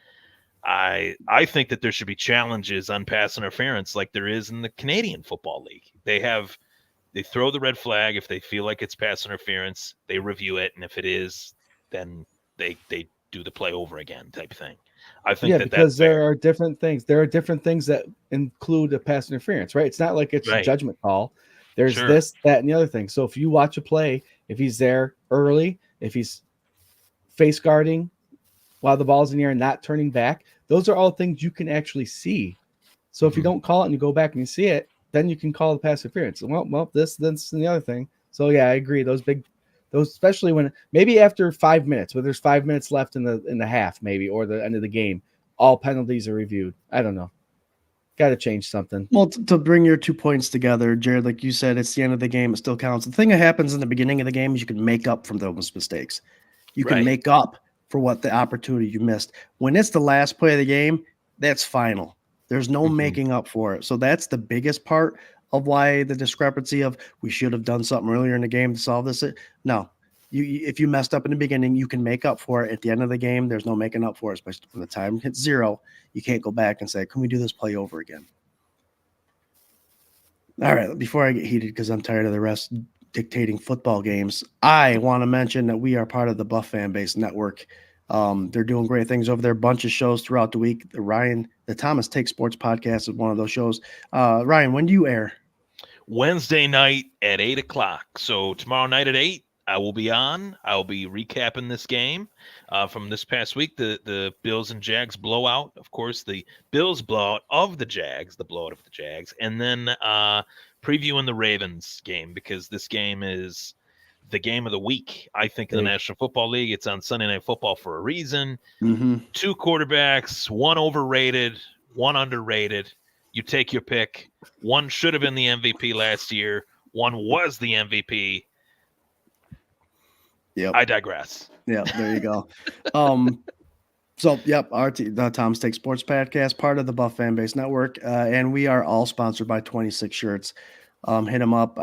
I think that there should be challenges on pass interference like there is in the Canadian Football League. They throw the red flag if they feel like it's pass interference, they review it, and if it is, then they do the play over again type thing. I think that's because fair. there are different things. There are different things that include a pass interference, right? It's not like it's a Right. judgment call. There's Sure. this, that, and the other thing. So if you watch a play, if he's there early, if he's face guarding while the ball's in the air and not turning back, those are all things you can actually see. So if you don't call it and you go back and you see it, then you can call the pass interference. Well, this, and the other thing. So yeah, I agree. Those, especially when maybe after 5 minutes, where there's 5 minutes left in the half, maybe, or the end of the game, all penalties are reviewed. I don't know. Got to change something. Well, to bring your 2 points together, Jared, like you said, it's the end of the game. It still counts. The thing that happens in the beginning of the game is you can make up from those mistakes. You can Right. make up for what the opportunity you missed. When it's the last play of the game, that's final. There's no making up for it. So that's the biggest part of why the discrepancy of we should have done something earlier in the game to solve this. No, if you messed up in the beginning, you can make up for it at the end of the game. There's no making up for it, especially when the time hits 0. You can't go back and say, can we do this play over again? All right, before I get heated, because I'm tired of the rest dictating football games, I want to mention that we are part of the Buff Fan Base Network. They're doing great things over there. A bunch of shows throughout the week. The Thomas Take Sports podcast is one of those shows. Ryan, when do you air? Wednesday night at 8 o'clock. So tomorrow night at 8, I will be on. I'll be recapping this game from this past week, the Bills and Jags blowout. Of course, the Bills blowout of the Jags, and then previewing the Ravens game, because this game is the game of the week, I think, in the National Football League. It's on Sunday Night Football for a reason. 2 quarterbacks, one overrated, one underrated. You take your pick. One should have been the MVP last year. One was the MVP. Yep. I digress. Yeah, there you go. The Thomas Take Sports podcast, part of the Buff Fan Base Network, and we are all sponsored by 26 Shirts. Hit them up.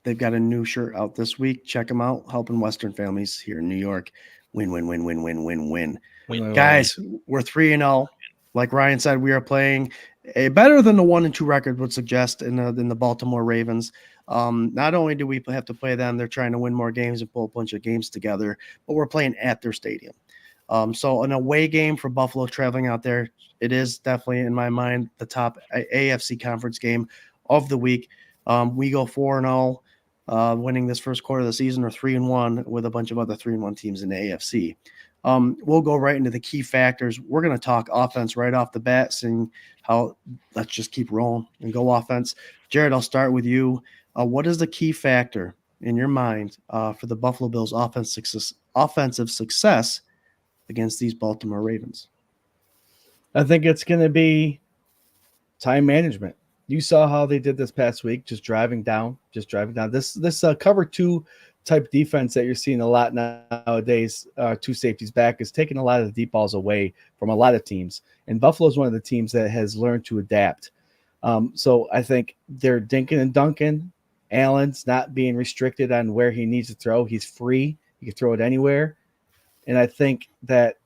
They've got a new shirt out this week. Check them out. Helping Western families here in New York. Win, win, win, win, win, win, win. Guys, we're 3-0. Like Ryan said, we are playing a better than the 1-2 record would suggest in the Baltimore Ravens. Not only do we have to play them, they're trying to win more games and pull a bunch of games together, but we're playing at their stadium. So an away game for Buffalo traveling out there, it is definitely, in my mind, the top AFC conference game of the week. We go 4-0, winning this first quarter of the season, or 3-1 with a bunch of other 3-1 teams in the AFC. We'll go right into the key factors. We're going to talk offense right off the bat, seeing how let's just keep rolling and go offense. Jared, I'll start with you. What is the key factor in your mind for the Buffalo Bills offensive success against these Baltimore Ravens? I think it's going to be time management. You saw how they did this past week, just driving down. This cover 2 type defense that you're seeing a lot nowadays, 2 safeties back, is taking a lot of the deep balls away from a lot of teams. And Buffalo is one of the teams that has learned to adapt. So I think they're dinking and dunking. Allen's not being restricted on where he needs to throw. He's free. He can throw it anywhere. And I think that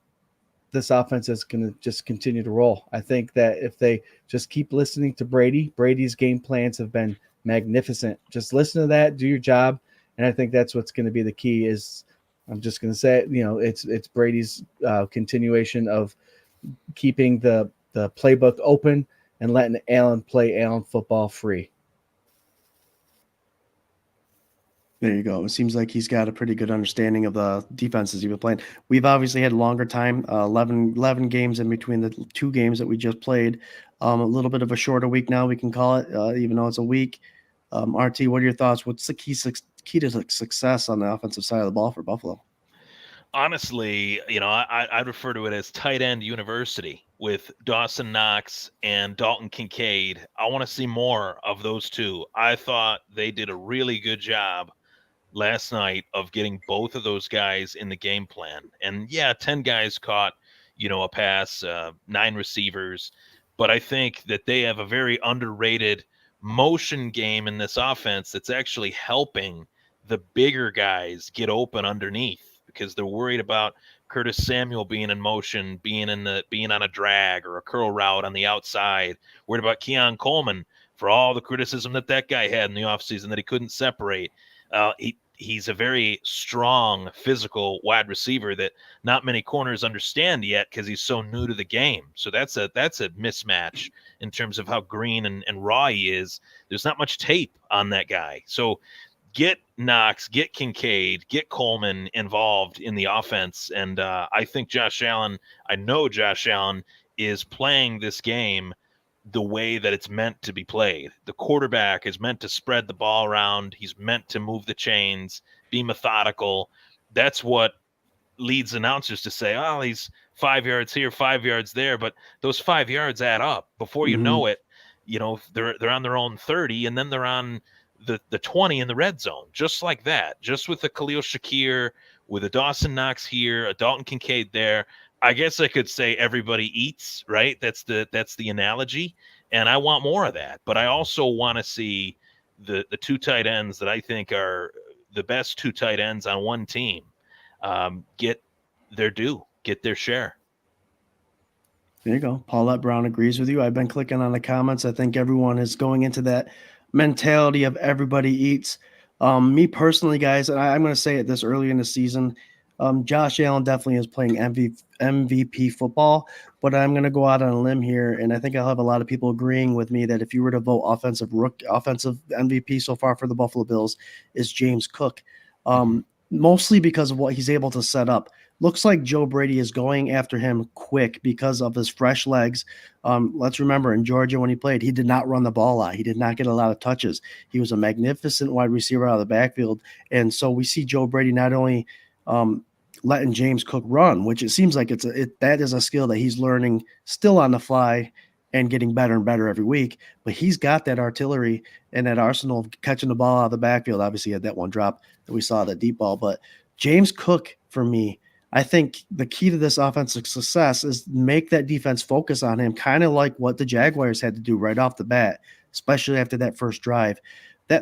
this offense is going to just continue to roll. I think that if they just keep listening to Brady's game plans have been magnificent. Just listen to that, do your job. And I think that's what's going to be the key. Is I'm just going to say, it's Brady's continuation of keeping the playbook open and letting Allen play Allen football free. There you go. It seems like he's got a pretty good understanding of the defenses he's been playing. We've obviously had a longer time, 11 games in between the 2 games that we just played. A little bit of a shorter week now, we can call it, even though it's a week. RT, what are your thoughts? What's the key to success on the offensive side of the ball for Buffalo? Honestly, I refer to it as tight end university with Dawson Knox and Dalton Kincaid. I want to see more of those 2. I thought they did a really good job last night of getting both of those guys in the game plan. And yeah, 10 guys caught, a pass, 9 receivers, but I think that they have a very underrated motion game in this offense that's actually helping the bigger guys get open underneath because they're worried about Curtis Samuel being in motion, being on a drag or a curl route on the outside. Worried about Keon Coleman for all the criticism that guy had in the offseason that he couldn't separate. He's a very strong, physical wide receiver that not many corners understand yet because he's so new to the game. So that's a mismatch in terms of how green and raw he is. There's not much tape on that guy. So get Knox, get Kincaid, get Coleman involved in the offense. And I think I know Josh Allen is playing this game the way that it's meant to be played. The quarterback is meant to spread the ball around. He's meant to move the chains, be methodical. That's what leads announcers to say, oh, he's 5 yards here, 5 yards there. But those 5 yards add up. Before you know it, they're on their own 30, and then they're on the 20 in the red zone, just like that. Just with the Khalil Shakir, with a Dawson Knox here, a Dalton Kincaid there. I guess I could say everybody eats, right? That's the analogy, and I want more of that. But I also want to see the 2 tight ends that I think are the best 2 tight ends on one team get their due, get their share. There you go. Paulette Brown agrees with you. I've been clicking on the comments. I think everyone is going into that mentality of everybody eats. Me personally, guys, and I'm going to say it this early in the season, Josh Allen definitely is playing MVP football, but I'm going to go out on a limb here, and I think I'll have a lot of people agreeing with me that if you were to vote offensive MVP so far for the Buffalo Bills is James Cook, mostly because of what he's able to set up. Looks like Joe Brady is going after him quick because of his fresh legs. Let's remember, in Georgia when he played, he did not run the ball out. He did not get a lot of touches. He was a magnificent wide receiver out of the backfield, and so we see Joe Brady not only letting James Cook run, which it seems like that is a skill that he's learning still on the fly and getting better and better every week. But he's got that artillery and that arsenal of catching the ball out of the backfield. Obviously, he had that one drop that we saw, that deep ball. But James Cook, for me, I think the key to this offensive success is make that defense focus on him, kind of like what the Jaguars had to do right off the bat, especially after that first drive.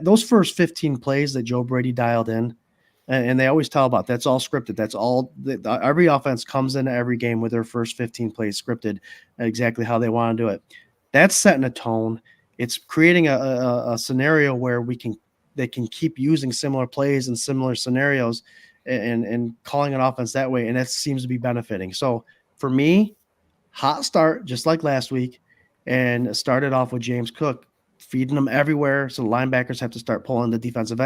Those first 15 plays that Joe Brady dialed in, and they always tell about that's all scripted. That's all. Every offense comes into every game with their first 15 plays scripted, exactly how they want to do it. That's setting a tone. It's creating a scenario where they can keep using similar plays and similar scenarios and calling an offense that way, and that seems to be benefiting. So for me, hot start just like last week, and started off with James Cook feeding them everywhere. So the linebackers have to start pulling the defensive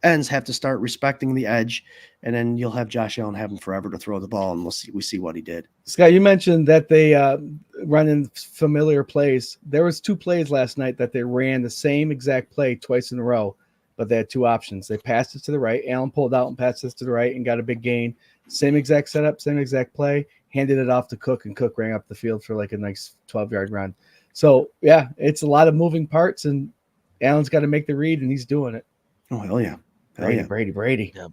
ends have to start respecting the edge, and then you'll have Josh Allen having forever to throw the ball, and we see what he did. Scott, you mentioned that they run in familiar plays. There was 2 plays last night that they ran the same exact play twice in a row, but they had 2 options. They passed it to the right. Allen pulled out and passed it to the right and got a big gain. Same exact setup, same exact play, handed it off to Cook, and Cook ran up the field for like a nice 12-yard run. So, yeah, it's a lot of moving parts, and Allen's got to make the read, and he's doing it. Oh, hell yeah. Brady. Yep.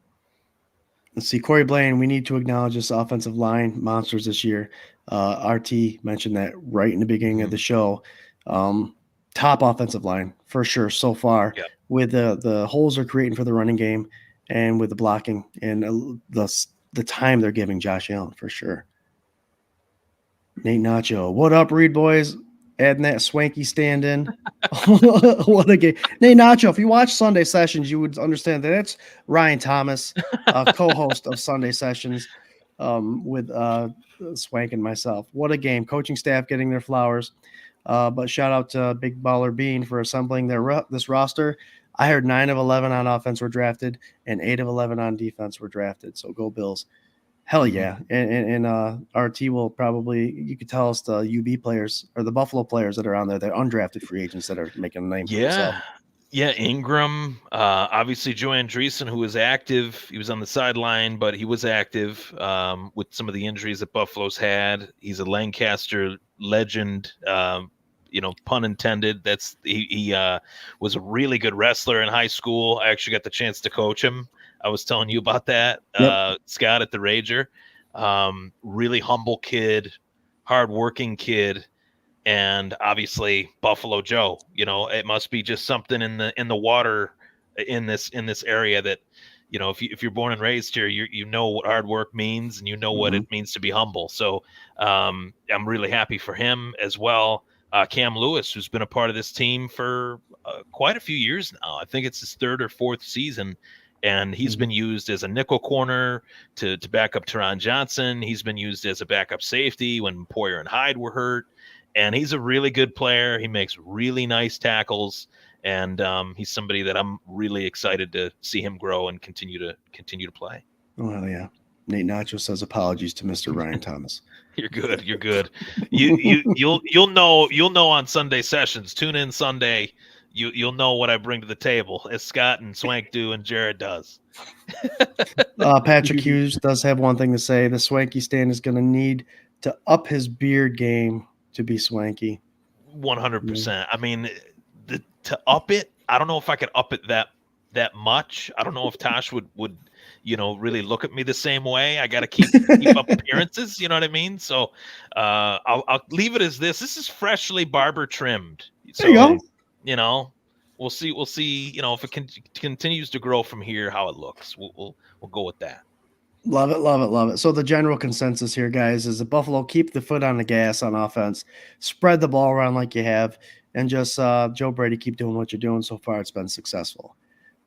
Let's see, Corey Blaine, we need to acknowledge this offensive line monsters this year. RT mentioned that right in the beginning of the show. Top offensive line for sure so far, with the holes they're creating for the running game and with the blocking and the time they're giving Josh Allen for sure. Nate Nacho, what up, Reed boys? Adding that swanky stand in. What a game. Nate Nacho, if you watch Sunday Sessions, you would understand that it's Ryan Thomas, co-host of Sunday Sessions, with Swank and myself. What a game. Coaching staff getting their flowers. But shout out to Big Baller Bean for assembling this roster. I heard 9 of 11 on offense were drafted and 8 of 11 on defense were drafted. So go Bills. Hell yeah. And RT will probably, you could tell us the UB players or the Buffalo players that are on there, they're undrafted free agents that are making a name for themselves. Yeah, Ingram, obviously Joe Andreessen, who was active. He was on the sideline, but he was active with some of the injuries that Buffalo's had. He's a Lancaster legend, pun intended. He was a really good wrestler in high school. I actually got the chance to coach him. I was telling you about that. Scott at the Rager, really humble kid, hardworking kid, and obviously Buffalo Joe. It must be just something in the water in this area that, if you're born and raised here, you know what hard work means, and you know what it means to be humble. So I'm really happy for him as well. Cam Lewis, who's been a part of this team for quite a few years now. I think it's his third or fourth season, and he's been used as a nickel corner to back up Teron Johnson. He's been used as a backup safety when Poyer and Hyde were hurt, and he's a really good player. He makes really nice tackles, and he's somebody that I'm really excited to see him grow and continue to play. Oh yeah. Nate Nacho says apologies to Mr. Ryan Thomas. You're good. You're good. You'll know on Sunday sessions. Tune in Sunday. You'll know what I bring to the table, as Scott and Swank do and Jarrod does. Patrick Hughes does have one thing to say. The Swanky stand is going to need to up his beard game to be Swanky. 100%. I mean, to up it, I don't know if I could up it that much. I don't know if Tosh would really look at me the same way. I got to keep up appearances. You know what I mean? So I'll leave it as this. This is freshly barber trimmed. So, there you go. We'll see. If it continues to grow from here, how it looks. We'll go with that. Love it. So the general consensus here, guys, is that Buffalo keep the foot on the gas on offense, spread the ball around like you have, and just Joe Brady, keep doing what you're doing. So far, it's been successful.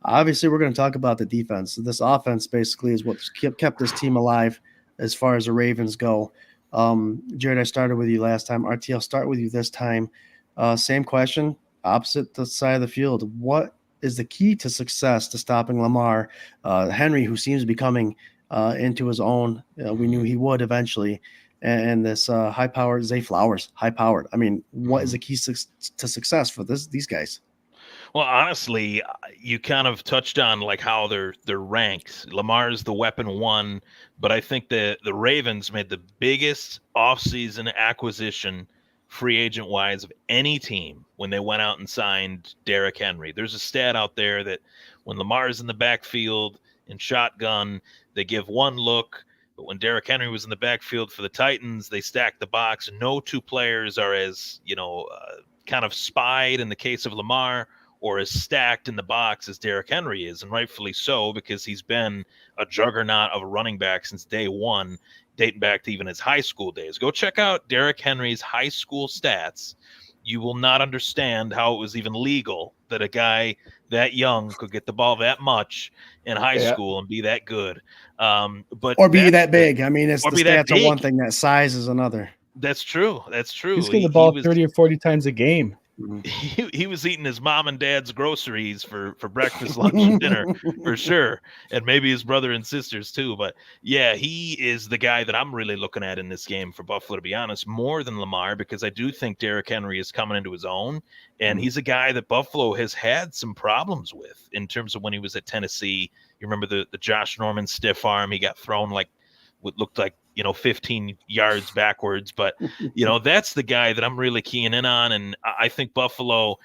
Obviously, we're going to talk about the defense. This offense basically is what's kept this team alive as far as the Ravens go. Jarrod, I started with you last time. RT, I'll start with you this time. Same question, opposite the side of the field. What is the key to success to stopping Lamar? Henry, who seems to be coming into his own. We knew he would eventually. And this high-powered Zay Flowers, high-powered. I mean, what is the key to success for these guys? Well, honestly, you kind of touched on like how they're ranked. Lamar's the weapon one, but I think the Ravens made the biggest offseason acquisition free agent wise of any team when they went out and signed Derrick Henry. There's a stat out there that when Lamar's in the backfield in shotgun, they give one look, but when Derrick Henry was in the backfield for the Titans, they stacked the box. No two players are as, kind of spied in the case of Lamar or as stacked in the box as Derrick Henry is, and rightfully so, because he's been a juggernaut of a running back since day one, dating back to even his high school days. Go check out Derrick Henry's high school stats. You will not understand how it was even legal that a guy that young could get the ball that much in high school and be that good. Or be that big. I mean, it's the stats are one thing, that size is another. That's true. He's getting the ball 30 or 40 times a game. He was eating his mom and dad's groceries for breakfast, lunch, and dinner for sure, and maybe his brother and sisters too. But yeah, he is the guy that I'm really looking at in this game for Buffalo, to be honest, more than Lamar, because I do think Derrick Henry is coming into his own, and he's a guy that Buffalo has had some problems with in terms of when he was at Tennessee. You remember the Josh Norman stiff arm? He got thrown like what looked like 15 yards backwards, but that's the guy that I'm really keying in on. And I think Buffalo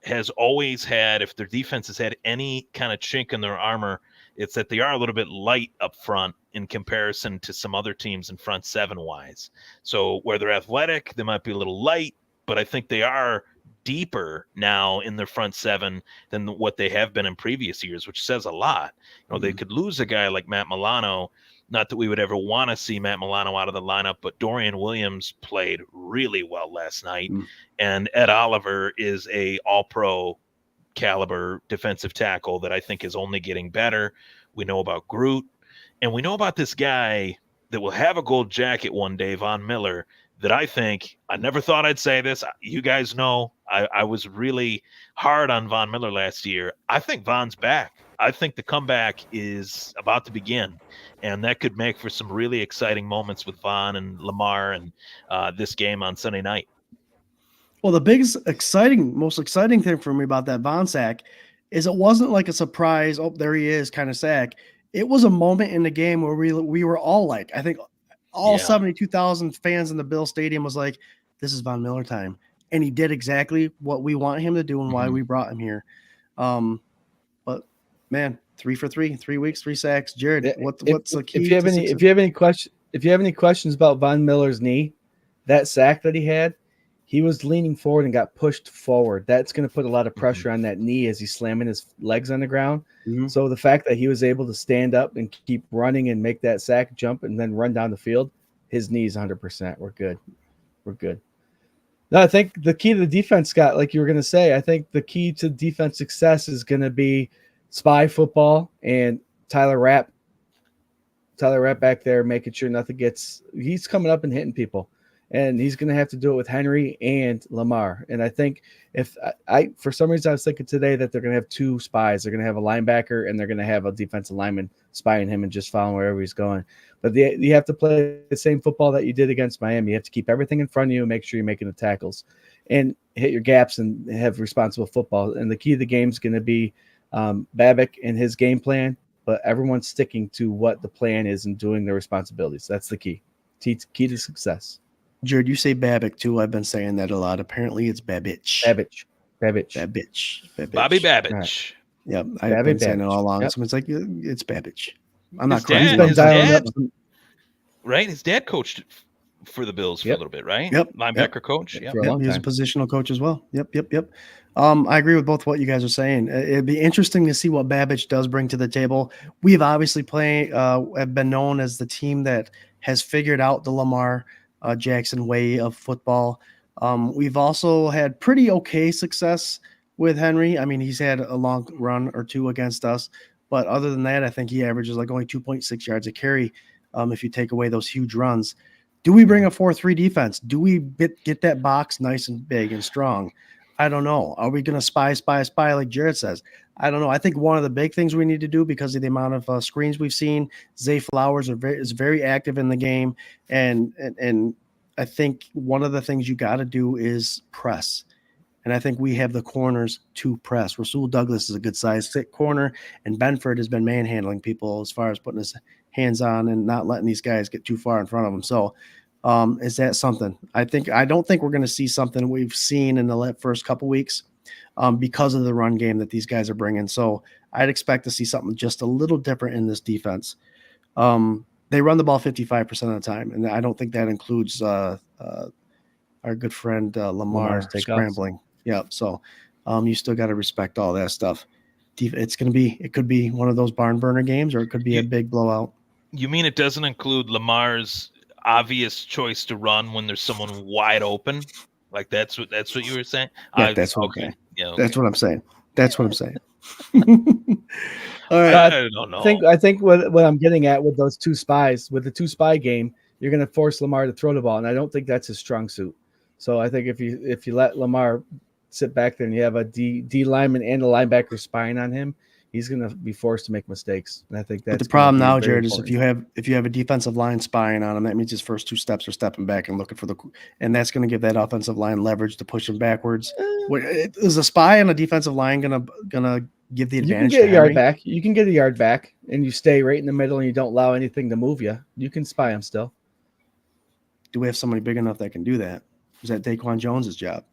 has always had, if their defense has had any kind of chink in their armor, it's that they are a little bit light up front in comparison to some other teams in front seven wise. So where they're athletic, they might be a little light, but I think they are deeper now in their front seven than what they have been in previous years, which says a lot. They could lose a guy like Matt Milano. Not that we would ever want to see Matt Milano out of the lineup, but Dorian Williams played really well last night. And Ed Oliver is a all-pro caliber defensive tackle that I think is only getting better. We know about Groot, and we know about this guy that will have a gold jacket one day, Von Miller, that I think, I never thought I'd say this. You guys know I was really hard on Von Miller last year. I think Von's back. I think the comeback is about to begin, and that could make for some really exciting moments with Von and Lamar and this game on Sunday night. Well, the most exciting thing for me about that Von sack is it wasn't like a surprise, oh, there he is kind of sack. It was a moment in the game where we were all like, I think all 72,000 fans in the Bill Stadium was like, this is Von Miller time. And he did exactly what we want him to do and why we brought him here. But man, 3 for 3 weeks, 3 sacks. Jared, what's the key? If you have any questions about Von Miller's knee, that sack that he had, he was leaning forward and got pushed forward. That's going to put a lot of pressure on that knee as he's slamming his legs on the ground. Mhm. So the fact that he was able to stand up and keep running and make that sack jump and then run down the field, his knee's 100%. We're good. No, I think the key to the defense, Scott, like you were going to say, I think the key to defense success is going to be spy football and Tyler Rapp back there making sure nothing gets – he's coming up and hitting people. And he's going to have to do it with Henry and Lamar. And I think if I for some reason I was thinking today that they're going to have 2 spies. They're going to have a linebacker and they're going to have a defensive lineman spying him and just following wherever he's going. But you have to play the same football that you did against Miami. You have to keep everything in front of you and make sure you're making the tackles and hit your gaps and have responsible football. And the key of the game is going to be Babick and his game plan, but everyone's sticking to what the plan is and doing their responsibilities. That's the key to success. Jared, you say Babick too. I've been saying that a lot. Apparently, it's Babbage. Bobby Babbage. Yep, I've been saying it all along. Yep. Someone's like, it's Babbage. I'm not His crazy. dad- Right? His dad coached for the Bills for a little bit, right? Yep. Linebacker coach. Yep. For a long He was a time. positional coach as well. Yep. I agree with both what you guys are saying. It'd be interesting to see what Babbage does bring to the table. We've obviously have been known as the team that has figured out the Lamar Jackson way of football. We've also had pretty okay success with Henry. I mean, he's had a long run or 2 against us, but other than that, I think he averages like only 2.6 yards a carry if you take away those huge runs. Do we bring a 4-3 defense? Do we get that box nice and big and strong? I don't know. Are we going to spy like Jarrod says? I don't know. I think one of the big things we need to do because of the amount of screens we've seen, Zay Flowers is very active in the game. And I think one of the things you got to do is press. And I think we have the corners to press. Rasul Douglas is a good size thick corner, and Benford has been manhandling people as far as putting his hands on and not letting these guys get too far in front of them. So is that something? I don't think we're going to see something we've seen in the first couple weeks because of the run game that these guys are bringing. So I'd expect to see something just a little different in this defense. They run the ball 55% of the time, and I don't think that includes our good friend Lamar scrambling. Yeah, so you still got to respect all that stuff. It could be one of those barn burner games, or it could be a big blowout. You mean it doesn't include Lamar's obvious choice to run when there's someone wide open? Like that's what you were saying? Yeah, that's what I'm saying. Yeah, That's what I'm saying. That's what I'm saying. All I right. don't know. I think what I'm getting at with those 2 spies, with the 2 spy game, you're going to force Lamar to throw the ball, and I don't think that's his strong suit. So I think if you let Lamar sit back there and you have a D lineman and a linebacker spying on him, he's going to be forced to make mistakes. And I think that's But the problem now, Jared, is important. if you have a defensive line spying on him, that means his first 2 steps are stepping back and looking for and that's going to give that offensive line leverage to push him backwards. Is a spy on a defensive line gonna give the advantage? You can get a yard back. You can get a yard back, and you stay right in the middle, and you don't allow anything to move you. You can spy him still. Do we have somebody big enough that can do that? Is that Daquan Jones's job?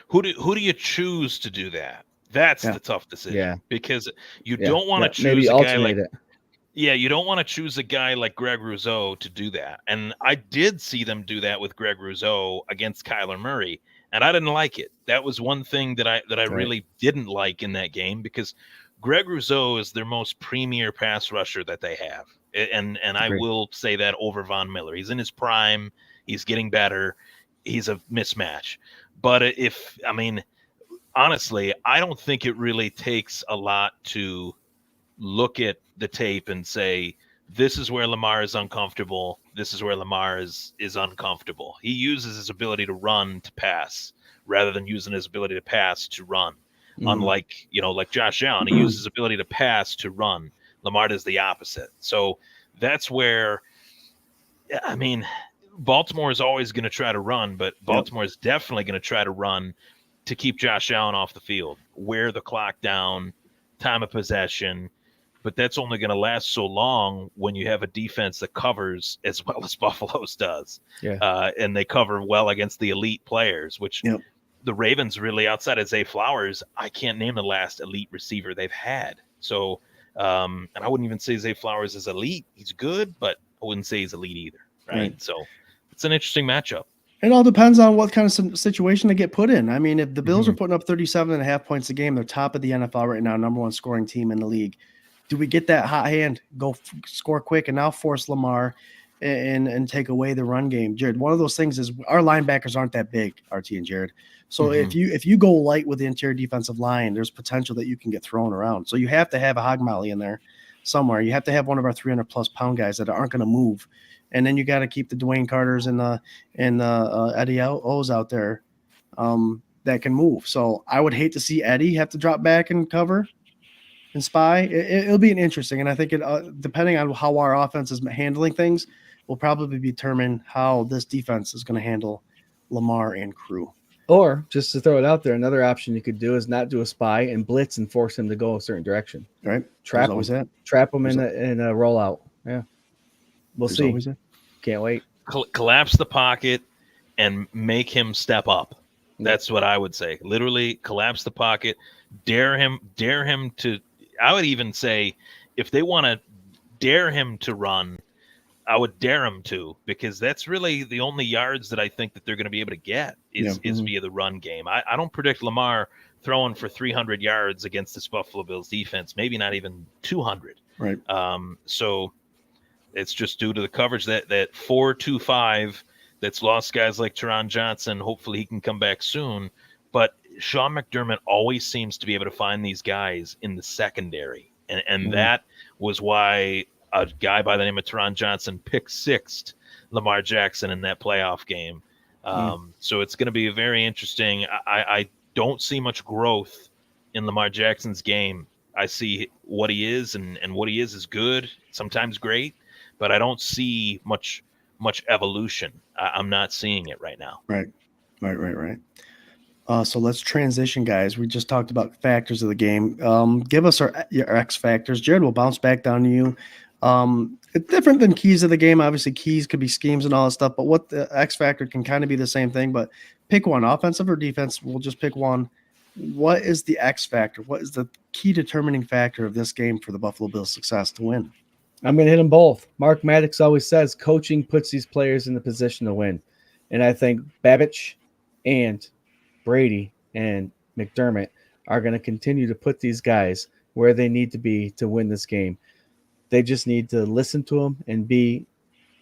Who do you choose to do that? That's the tough decision. Yeah. Because you don't want to choose maybe a guy like alternate it. Yeah, you don't want to choose a guy like Greg Rousseau to do that. And I did see them do that with Greg Rousseau against Kyler Murray, and I didn't like it. That was one thing that I really didn't like in that game, because Greg Rousseau is their most premier pass rusher that they have. And I will say that over Von Miller. He's in his prime. He's getting better. He's a mismatch. But honestly, I don't think it really takes a lot to look at the tape and say, this is where Lamar is uncomfortable. This is where Lamar is uncomfortable. He uses his ability to run to pass rather than using his ability to pass to run. Mm-hmm. Unlike, like Josh Allen, he uses his ability to pass to run. Lamar does the opposite. So that's where, Baltimore is always going to try to run, but Baltimore is definitely going to try to run to keep Josh Allen off the field, wear the clock down, time of possession. But that's only going to last so long when you have a defense that covers as well as Buffalo's does. Yeah. And they cover well against the elite players, which the Ravens really, outside of Zay Flowers, I can't name the last elite receiver they've had. So And I wouldn't even say Zay Flowers is elite. He's good, but I wouldn't say he's elite either. Right. So it's an interesting matchup. It all depends on what kind of situation they get put in. I mean, if the Bills are putting up 37.5 points a game, they're top of the NFL right now, number one scoring team in the league. Do we get that hot hand, go score quick, and now force Lamar and take away the run game? Jared, one of those things is our linebackers aren't that big, RT and Jared. So if you go light with the interior defensive line, there's potential that you can get thrown around. So you have to have a hog molly in there somewhere. You have to have one of our 300-plus pound guys that aren't going to move. And then you got to keep the Dwayne Carters and Eddie O's out there that can move. So I would hate to see Eddie have to drop back and cover and spy. It'll be an interesting. And I think it depending on how our offense is handling things will probably determine how this defense is going to handle Lamar and crew. Or just to throw it out there, another option you could do is not do a spy and blitz and force him to go a certain direction. Right. Trap him in a rollout. Yeah. We'll see. Can't wait. Collapse the pocket and make him step up. That's what I would say. Literally collapse the pocket, dare him to, I would even say if they want to dare him to run, I would dare him to, because that's really the only yards that I think that they're going to be able to get is via the run game. I don't predict Lamar throwing for 300 yards against this Buffalo Bills defense, maybe not even 200. Right. So it's just due to the coverage that 4-2-5 that's lost guys like Teron Johnson. Hopefully he can come back soon. But Sean McDermott always seems to be able to find these guys in the secondary. And that was why a guy by the name of Teron Johnson picked sixth Lamar Jackson in that playoff game. So it's going to be very interesting. I don't see much growth in Lamar Jackson's game. I see what he is, and what he is good, sometimes great, but I don't see much evolution. I'm not seeing it right now. Right. So let's transition, guys. We just talked about factors of the game. Give us your X factors. Jared, we'll bounce back down to you. It's different than keys of the game. Obviously, keys could be schemes and all that stuff, but what the X factor can kind of be the same thing. But pick one, offensive or defense. We'll just pick one. What is the X factor? What is the key determining factor of this game for the Buffalo Bills' success to win? I'm going to hit them both. Mark Maddox always says coaching puts these players in the position to win. And I think Babich and Brady and McDermott are going to continue to put these guys where they need to be to win this game. They just need to listen to them and be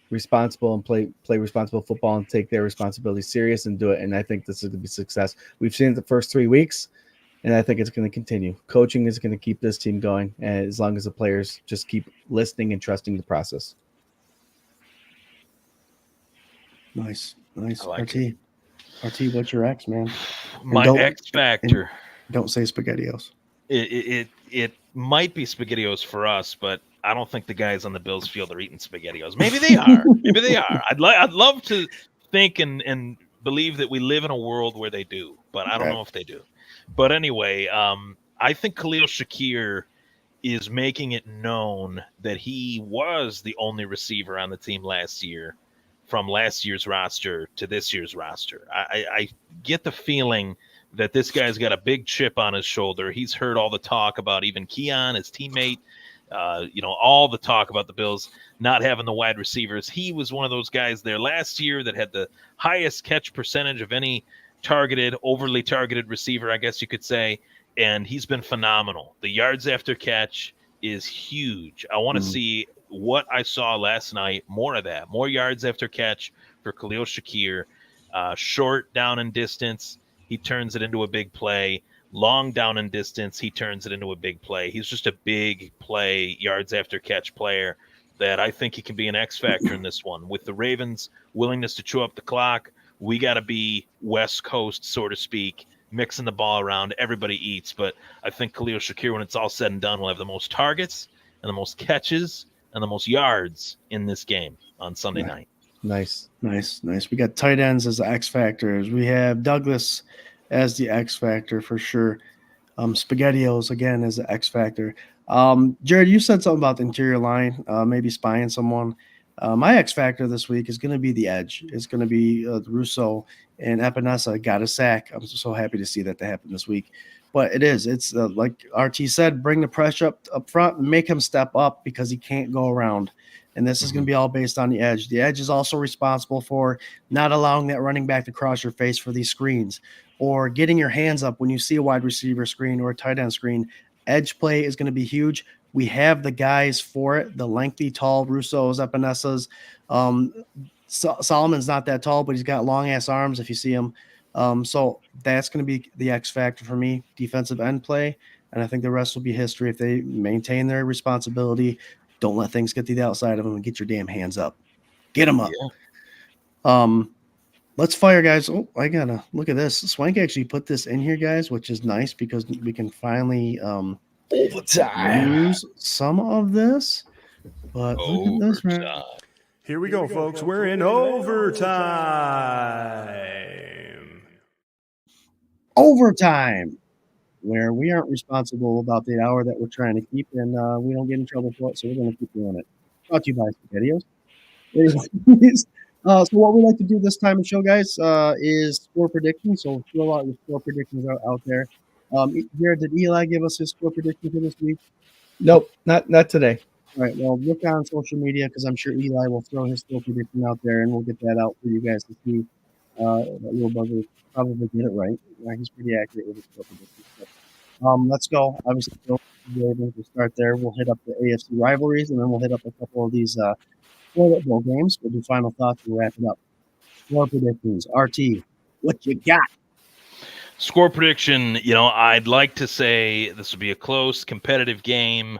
responsible and play responsible football and take their responsibility serious and do it. And I think this is going to be success. We've seen it the first 3 weeks, and I think it's going to continue. Coaching is going to keep this team going as long as the players just keep listening and trusting the process. Nice. I like RT, what's your X, man? My X factor. Don't say SpaghettiOs. It might be SpaghettiOs for us, but I don't think the guys on the Bills field are eating SpaghettiOs. Maybe they are. I'd love to think and believe that we live in a world where they do, but I don't know if they do. But anyway, I think Khalil Shakir is making it known that he was the only receiver on the team last year, from last year's roster to this year's roster. I get the feeling that this guy's got a big chip on his shoulder. He's heard all the talk about even Keon, his teammate, all the talk about the Bills not having the wide receivers. He was one of those guys there last year that had the highest catch percentage of any overly targeted receiver, I guess you could say. And he's been phenomenal. The yards after catch is huge. I want to see what I saw last night, more of that, more yards after catch for Khalil Shakir. Short down and distance, he turns it into a big play. Long down and distance, he turns it into a big play. He's just a big play, yards after catch player that I think he can be an X factor in this one. With the Ravens' willingness to chew up the clock, we got to be West Coast, so to speak, mixing the ball around. Everybody eats, but I think Khalil Shakir, when it's all said and done, will have the most targets and the most catches and the most yards in this game on Sunday night. Nice. We got tight ends as the X factors. We have Douglas as the X factor for sure. SpaghettiOs again as the X factor. Jared, you said something about the interior line, maybe spying someone. My X factor this week is going to be the edge. It's going to be Russo and Epinesa got a sack. I'm so happy to see that happened this week. But it is. It's like RT said, bring the pressure up front and make him step up because he can't go around. And this is going to be all based on the edge. The edge is also responsible for not allowing that running back to cross your face for these screens or getting your hands up when you see a wide receiver screen or a tight end screen. Edge play is going to be huge. We have the guys for it, the lengthy, tall Russo's, Epinessa's. Solomon's not that tall, but he's got long-ass arms if you see him. So that's going to be the X factor for me, defensive end play. And I think the rest will be history if they maintain their responsibility. Don't let things get to the outside of them and get your damn hands up. Get them up. Yeah. Let's fire, guys. Oh, I got to look at this. Swank actually put this in here, guys, which is nice because we can finally use some of this. But look at this, man. Here we go, folks. We're in overtime, where we aren't responsible about the hour that we're trying to keep, and we don't get in trouble for it, so we're going to keep doing it. Brought to you by SpaghettiOs. So what we like to do this time of show, guys, is score predictions. So throw out your score predictions out there. Jared, did Eli give us his score prediction for this week? Nope, not today. All right, well, look on social media because I'm sure Eli will throw his score prediction out there, and we'll get that out for you guys to see. That little bugger probably get it right. He's pretty accurate with his score predictions. Let's go. Obviously, we'll start there. We'll hit up the AFC rivalries, and then we'll hit up a couple of these toilet bowl games. We'll do final thoughts and wrap it up. Score predictions. RT, what you got? Score prediction, I'd like to say this will be a close, competitive game,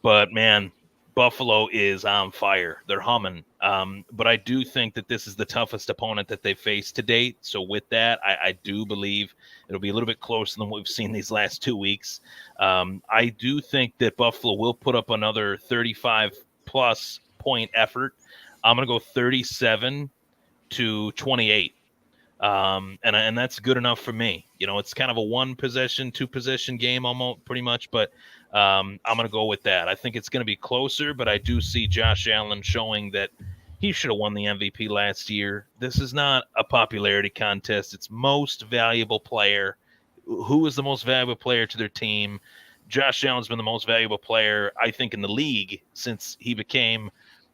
but, man, Buffalo is on fire. They're humming. But I do think that this is the toughest opponent that they've faced to date. So with that, I do believe it'll be a little bit closer than what we've seen these last 2 weeks. I do think that Buffalo will put up another 35-plus point effort. I'm going to go 37-28. And that's good enough for me. It's kind of a 1-possession, 2-possession game almost pretty much, but I'm going to go with that. I think it's going to be closer, but I do see Josh Allen showing that he should have won the MVP last year. This is not a popularity contest. It's most valuable player. Who is the most valuable player to their team? Josh Allen's been the most valuable player, I think, in the league since he became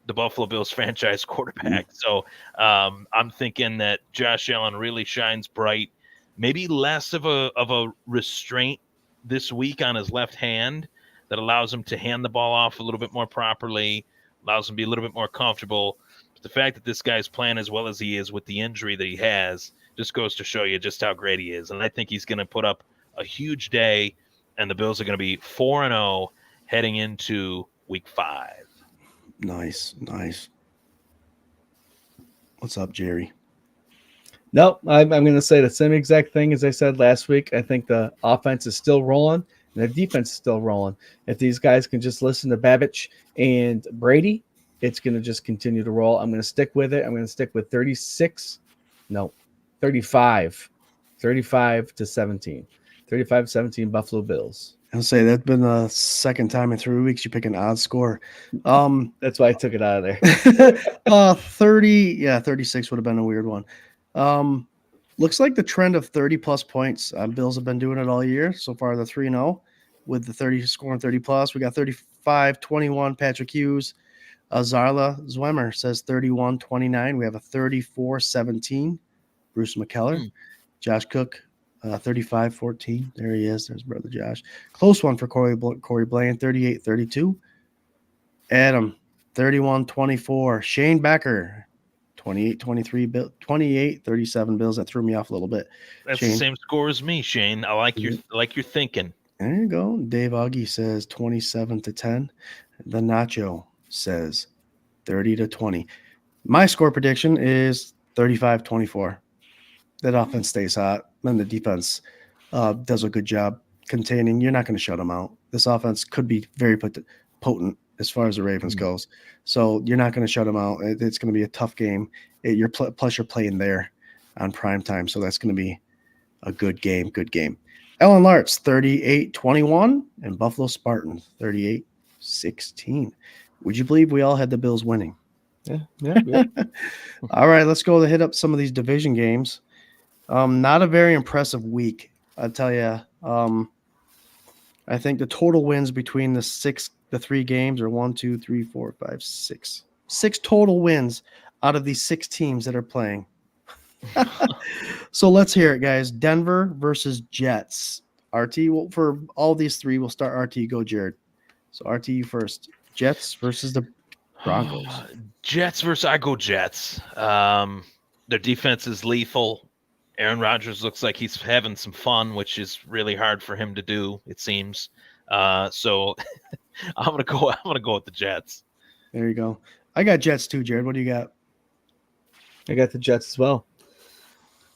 the Buffalo Bills franchise quarterback. So I'm thinking that Josh Allen really shines bright, maybe less of a restraint this week on his left hand that allows him to hand the ball off a little bit more properly, allows him to be a little bit more comfortable. But the fact that this guy's playing as well as he is with the injury that he has just goes to show you just how great he is. And I think he's going to put up a huge day, and the Bills are going to be 4-0 heading into week 5. Nice. What's up, Jerry? Nope, I'm going to say the same exact thing as I said last week. I think the offense is still rolling and the defense is still rolling. If these guys can just listen to Babbage and Brady, it's going to just continue to roll. I'm going to stick with it. I'm going to stick with 35 to 17. 35-17 Buffalo Bills. I'll say that's been the second time in 3 weeks you pick an odd score. That's why I took it out of there. 36 would have been a weird one. Looks like the trend of 30-plus points. Bills have been doing it all year. So far, they're 3-0 with the 30 scoring 30-plus. We got 35-21, Patrick Hughes. Zarla Zwemmer says 31-29. We have a 34-17, Bruce McKellar. Josh Cook, 35-14. There he is. There's brother Josh. Close one for Corey Bland, 38-32. Adam, 31-24. Shane Becker, 28-23. 28-37 Bills. That threw me off a little bit. That's Shane. The same score as me, Shane. I like your thinking. There you go. Dave Augie says 27-10. The Nacho says 30-20. My score prediction is 35-24. That offense stays hot, and the defense does a good job containing. You're not going to shut them out. This offense could be very potent as far as the Ravens goes. So you're not going to shut them out. It's going to be a tough game. Plus you're playing there on prime time, so that's going to be a good game. Good game. Ellen Lartz, 38-21, and Buffalo Spartans, 38-16. Would you believe we all had the Bills winning? Yeah. All right, let's go to hit up some of these division games. Not a very impressive week, I'll tell you. I think the total wins between the 3 games are 1, 2, 3, 4, 5, 6. 6 total wins out of these 6 teams that are playing. So let's hear it, guys. Denver versus Jets. RT, well, for all these 3, we'll start RT. Go, Jared. So RT, you first. Jets versus the Broncos. Jets versus I go Jets. Their defense is lethal. Aaron Rodgers looks like he's having some fun, which is really hard for him to do, it seems. So I'm gonna go with the Jets. There you go. I got Jets too, Jared. What do you got? I got the Jets as well.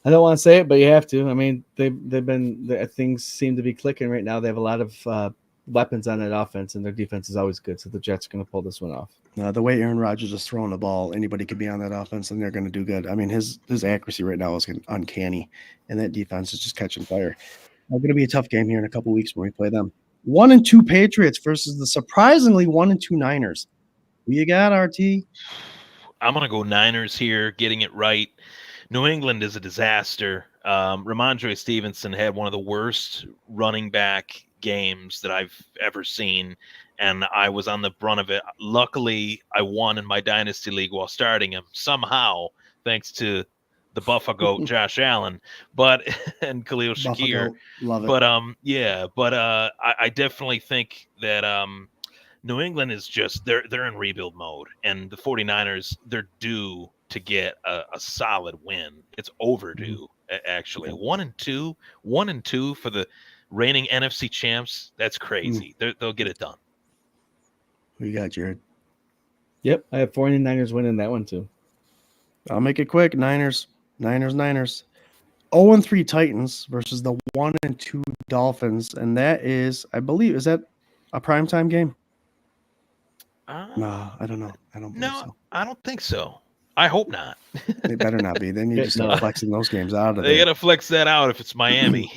I don't want to say it, but you have to. I mean, things seem to be clicking right now. They have a lot of weapons on that offense, and their defense is always good. So the Jets are going to pull this one off. The way Aaron Rodgers is throwing the ball, anybody could be on that offense, and they're going to do good. I mean, his accuracy right now is uncanny, and that defense is just catching fire. It's going to be a tough game here in a couple weeks when we play them. 1-2 Patriots versus the surprisingly 1-2 Niners. Who you got, RT? I'm gonna go Niners here, getting it right. New England is a disaster. Ramondre Stevenson had one of the worst running back games that I've ever seen, and I was on the brunt of it. Luckily, I won in my dynasty league while starting him somehow, thanks to the Buffalo Goat Josh Allen, and Khalil Shakir. Love it. But I definitely think that New England is just they're in rebuild mode, and the 49ers, they're due to get a solid win. It's overdue, actually. 1-2 for the reigning NFC champs. That's crazy. They'll get it done. Who you got, Jared? Yep, I have 49ers winning that one too. I'll make it quick. Niners. 0-3 Titans versus the 1-2 Dolphins, and that is, I believe, is that a primetime game? No, I don't know. I don't believe so. I don't think so. I hope not. They better not be. They need to start flexing those games out of there. They got to flex that out if it's Miami.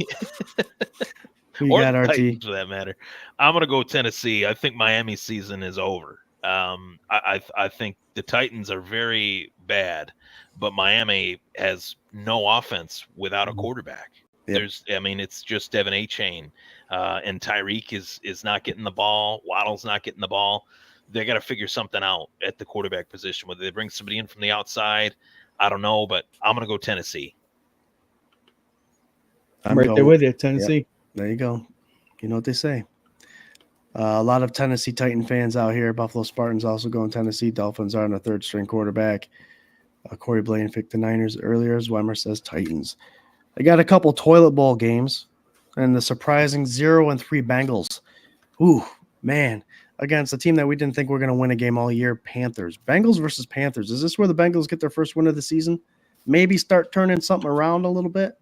Who you got, RT? Titans, for that matter. I'm going to go Tennessee. I think Miami's season is over. I think the Titans are very bad, but Miami has no offense without a quarterback. Yep. It's just Devin Achane, and Tyreek is not getting the ball. Waddle's not getting the ball. They got to figure something out at the quarterback position. Whether they bring somebody in from the outside, I don't know, but I'm going to go Tennessee. I'm right there with you, Tennessee. Yep. There you go. You know what they say. A lot of Tennessee Titan fans out here. Buffalo Spartans also going Tennessee. Dolphins are on a third-string quarterback. Corey Blaine picked the Niners earlier. Weimer says Titans. They got a couple toilet bowl games, and the surprising 0-3 Bengals. Ooh, man. Against a team that we didn't think we're going to win a game all year, Panthers. Bengals versus Panthers. Is this where the Bengals get their first win of the season? Maybe start turning something around a little bit?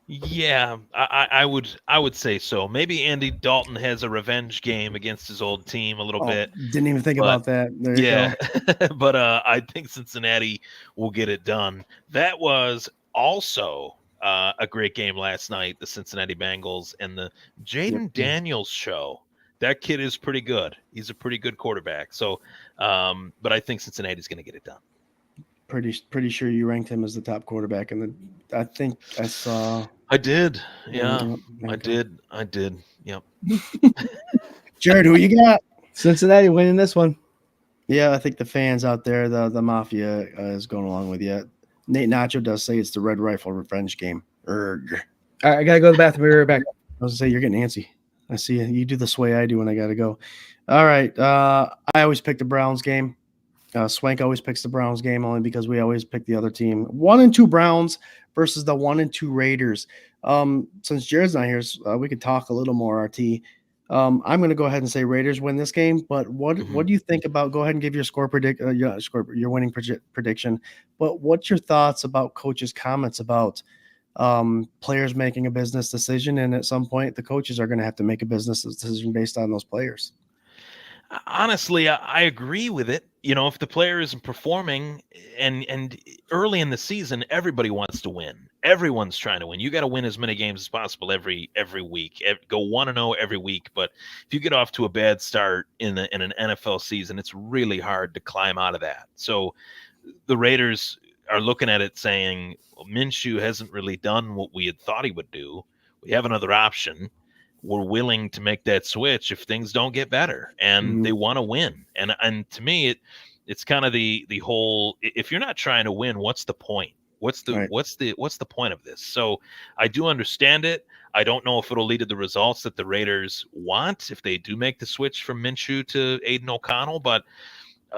Yeah, I would say so. Maybe Andy Dalton has a revenge game against his old team a little bit. Didn't even think about that. There you go. But I think Cincinnati will get it done. That was also a great game last night, the Cincinnati Bengals and the Jaden Daniels show. That kid is pretty good. He's a pretty good quarterback. So, but I think Cincinnati's going to get it done. Pretty sure you ranked him as the top quarterback, and I think I saw. I did. Yeah, I did. Yep. Jared, who you got? Cincinnati winning this one. Yeah, I think the fans out there, the Mafia, is going along with you. Nate Nacho does say it's the Red Rifle revenge game. Erg. All right, I gotta go to the bathroom. We're back. I was gonna say you're getting antsy. I see you. You do the sway I do when I got to go. All right. I always pick the Browns game. Swank always picks the Browns game only because we always pick the other team. 1-2 Browns versus the 1-2 Raiders. Since Jared's not here, we could talk a little more, RT. I'm going to go ahead and say Raiders win this game. But what do you think about? Go ahead and give your your winning prediction. But what's your thoughts about coach's comments about players making a business decision, and at some point the coaches are going to have to make a business decision based on those players? Honestly, I agree with it. If the player isn't performing and early in the season, everybody wants to win. Everyone's trying to win. You got to win as many games as possible every week. Go 1-0 every week. But if you get off to a bad start in an NFL season, it's really hard to climb out of that. So the Raiders are looking at it saying, well, Minshew hasn't really done what we had thought he would do. We have another option. were willing to make that switch if things don't get better, and they want to win. And to me, it's kind of the whole, if you're not trying to win, what's the point? What's the point of this? So I do understand it. I don't know if it'll lead to the results that the Raiders want if they do make the switch from Minshew to Aiden O'Connell, but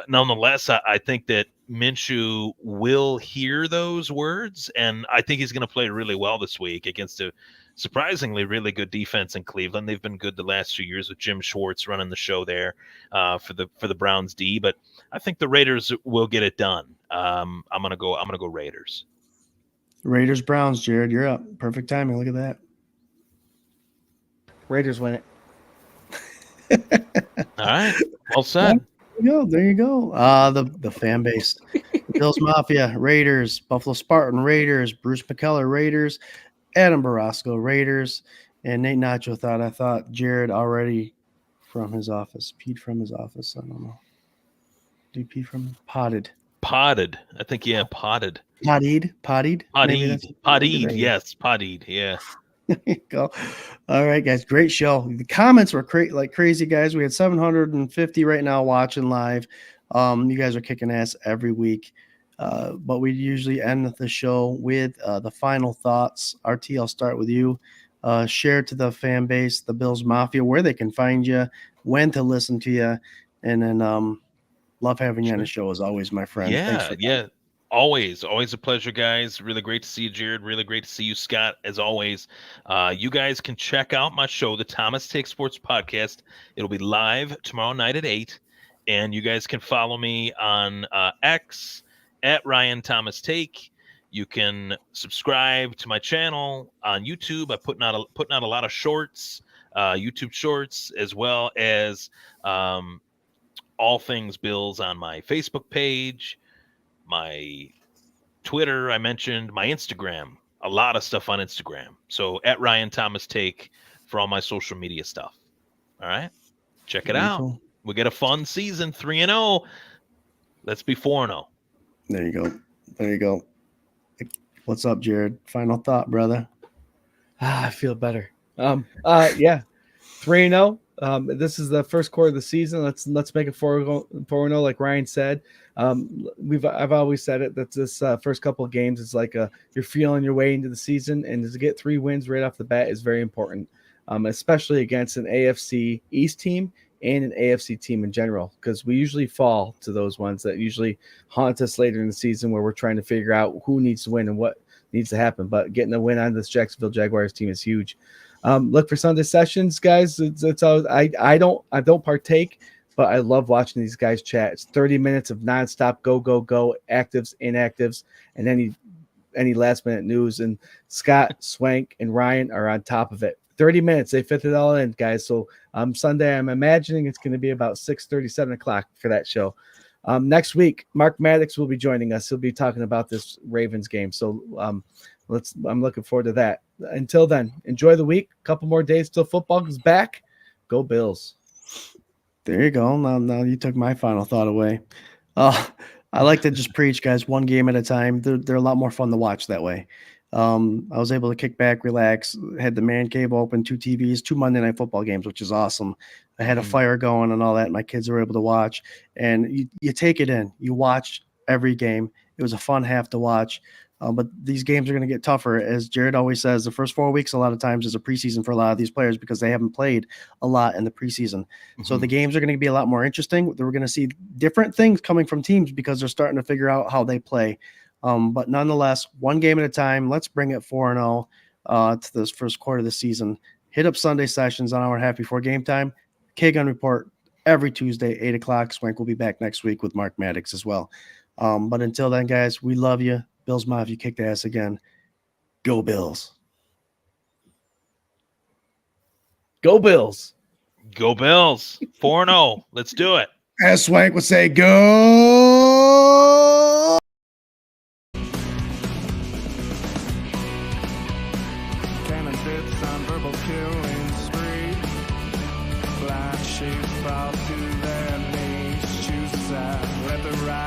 nonetheless, I think that Minshew will hear those words, and I think he's going to play really well this week against a surprisingly really good defense in Cleveland. They've been good the last 2 years with Jim Schwartz running the show there for the Browns D, but I think the Raiders will get it done. I'm gonna go Raiders. Raiders Browns, Jared, you're up. Perfect timing. Look at that. Raiders win it. All right, well said. There you go. The fan base. Bills Mafia, Raiders, Buffalo Spartan, Raiders, Bruce McKellar, Raiders, Adam Barasco, Raiders, and Nate Nacho thought Jared already from his office. Peed from his office. I don't know. Do you pee from potted? Potted. I think, yeah, potted. Pottied. Pottied. Yes, pottied. Yeah. There you go. All right, guys. Great show. The comments were like crazy, guys. We had 750 right now watching live. You guys are kicking ass every week. But we usually end the show with the final thoughts. RT, I'll start with you. Share to the fan base, the Bills Mafia, where they can find you, when to listen to you, and then love having you on the show as always, my friend. Yeah. Always a pleasure, guys. Really great to see you, Jared. Really great to see you, Scott, as always. You guys can check out my show, the Thomas Take Sports Podcast. It'll be live tomorrow night at 8. And you guys can follow me on X at Ryan Thomas Take. You can subscribe to my channel on YouTube. I'm putting out a lot of shorts, YouTube shorts, as well as all things Bills on my Facebook page, my Twitter, I mentioned, my Instagram, a lot of stuff on Instagram. So at Ryan Thomas Take for all my social media stuff. All right. Check it out. We get a fun season, 3-0. Let's be 4-0. There you go. What's up, Jared? Final thought, brother. I feel better. Yeah. 3-0. This is the first quarter of the season. Let's make it 4-0, like Ryan said. I've always said it that this first couple of games is like you're feeling your way into the season, and to get 3 wins right off the bat is very important, especially against an AFC East team and an AFC team in general, because we usually fall to those ones that usually haunt us later in the season, where we're trying to figure out who needs to win and what needs to happen. But getting a win on this Jacksonville Jaguars team is huge. Look for Sunday sessions, guys. It's always, I don't partake, but I love watching these guys chat. It's 30 minutes of nonstop go, actives, inactives, and any last minute news. And Scott, Swank, and Ryan are on top of it. 30 minutes, they fit it all in, guys. So Sunday, I'm imagining it's going to be about 6:30, 7 o'clock for that show. Next week, Mark Maddox will be joining us. He'll be talking about this Ravens game. So I'm looking forward to that. Until then, enjoy the week. A couple more days till football is back. Go Bills. There you go. Now you took my final thought away. I like to just preach, guys, one game at a time. They're a lot more fun to watch that way. I was able to kick back, relax, had the man cave open, 2 TVs, 2 Monday Night Football games, which is awesome. I had a fire going and all that. My kids were able to watch, and you take it in. You watch every game. It was a fun half to watch. But these games are going to get tougher. As Jared always says, the first 4 weeks a lot of times is a preseason for a lot of these players because they haven't played a lot in the preseason. So the games are going to be a lot more interesting. We're going to see different things coming from teams because they're starting to figure out how they play. But nonetheless, one game at a time. Let's bring it 4-0 to this first quarter of the season. Hit up Sunday sessions an hour and a half before game time. K-Gun Report every Tuesday, 8 o'clock. Swank will be back next week with Mark Maddox as well. But until then, guys, we love you. Bills Mafia, you kicked ass again. Go Bills. Go Bills. Go Bills. 4-0. Let's do it. As Swank would say, go. Candidates on verbal killing spree. Blind sheep fall to their knees. Choose a side. Let the right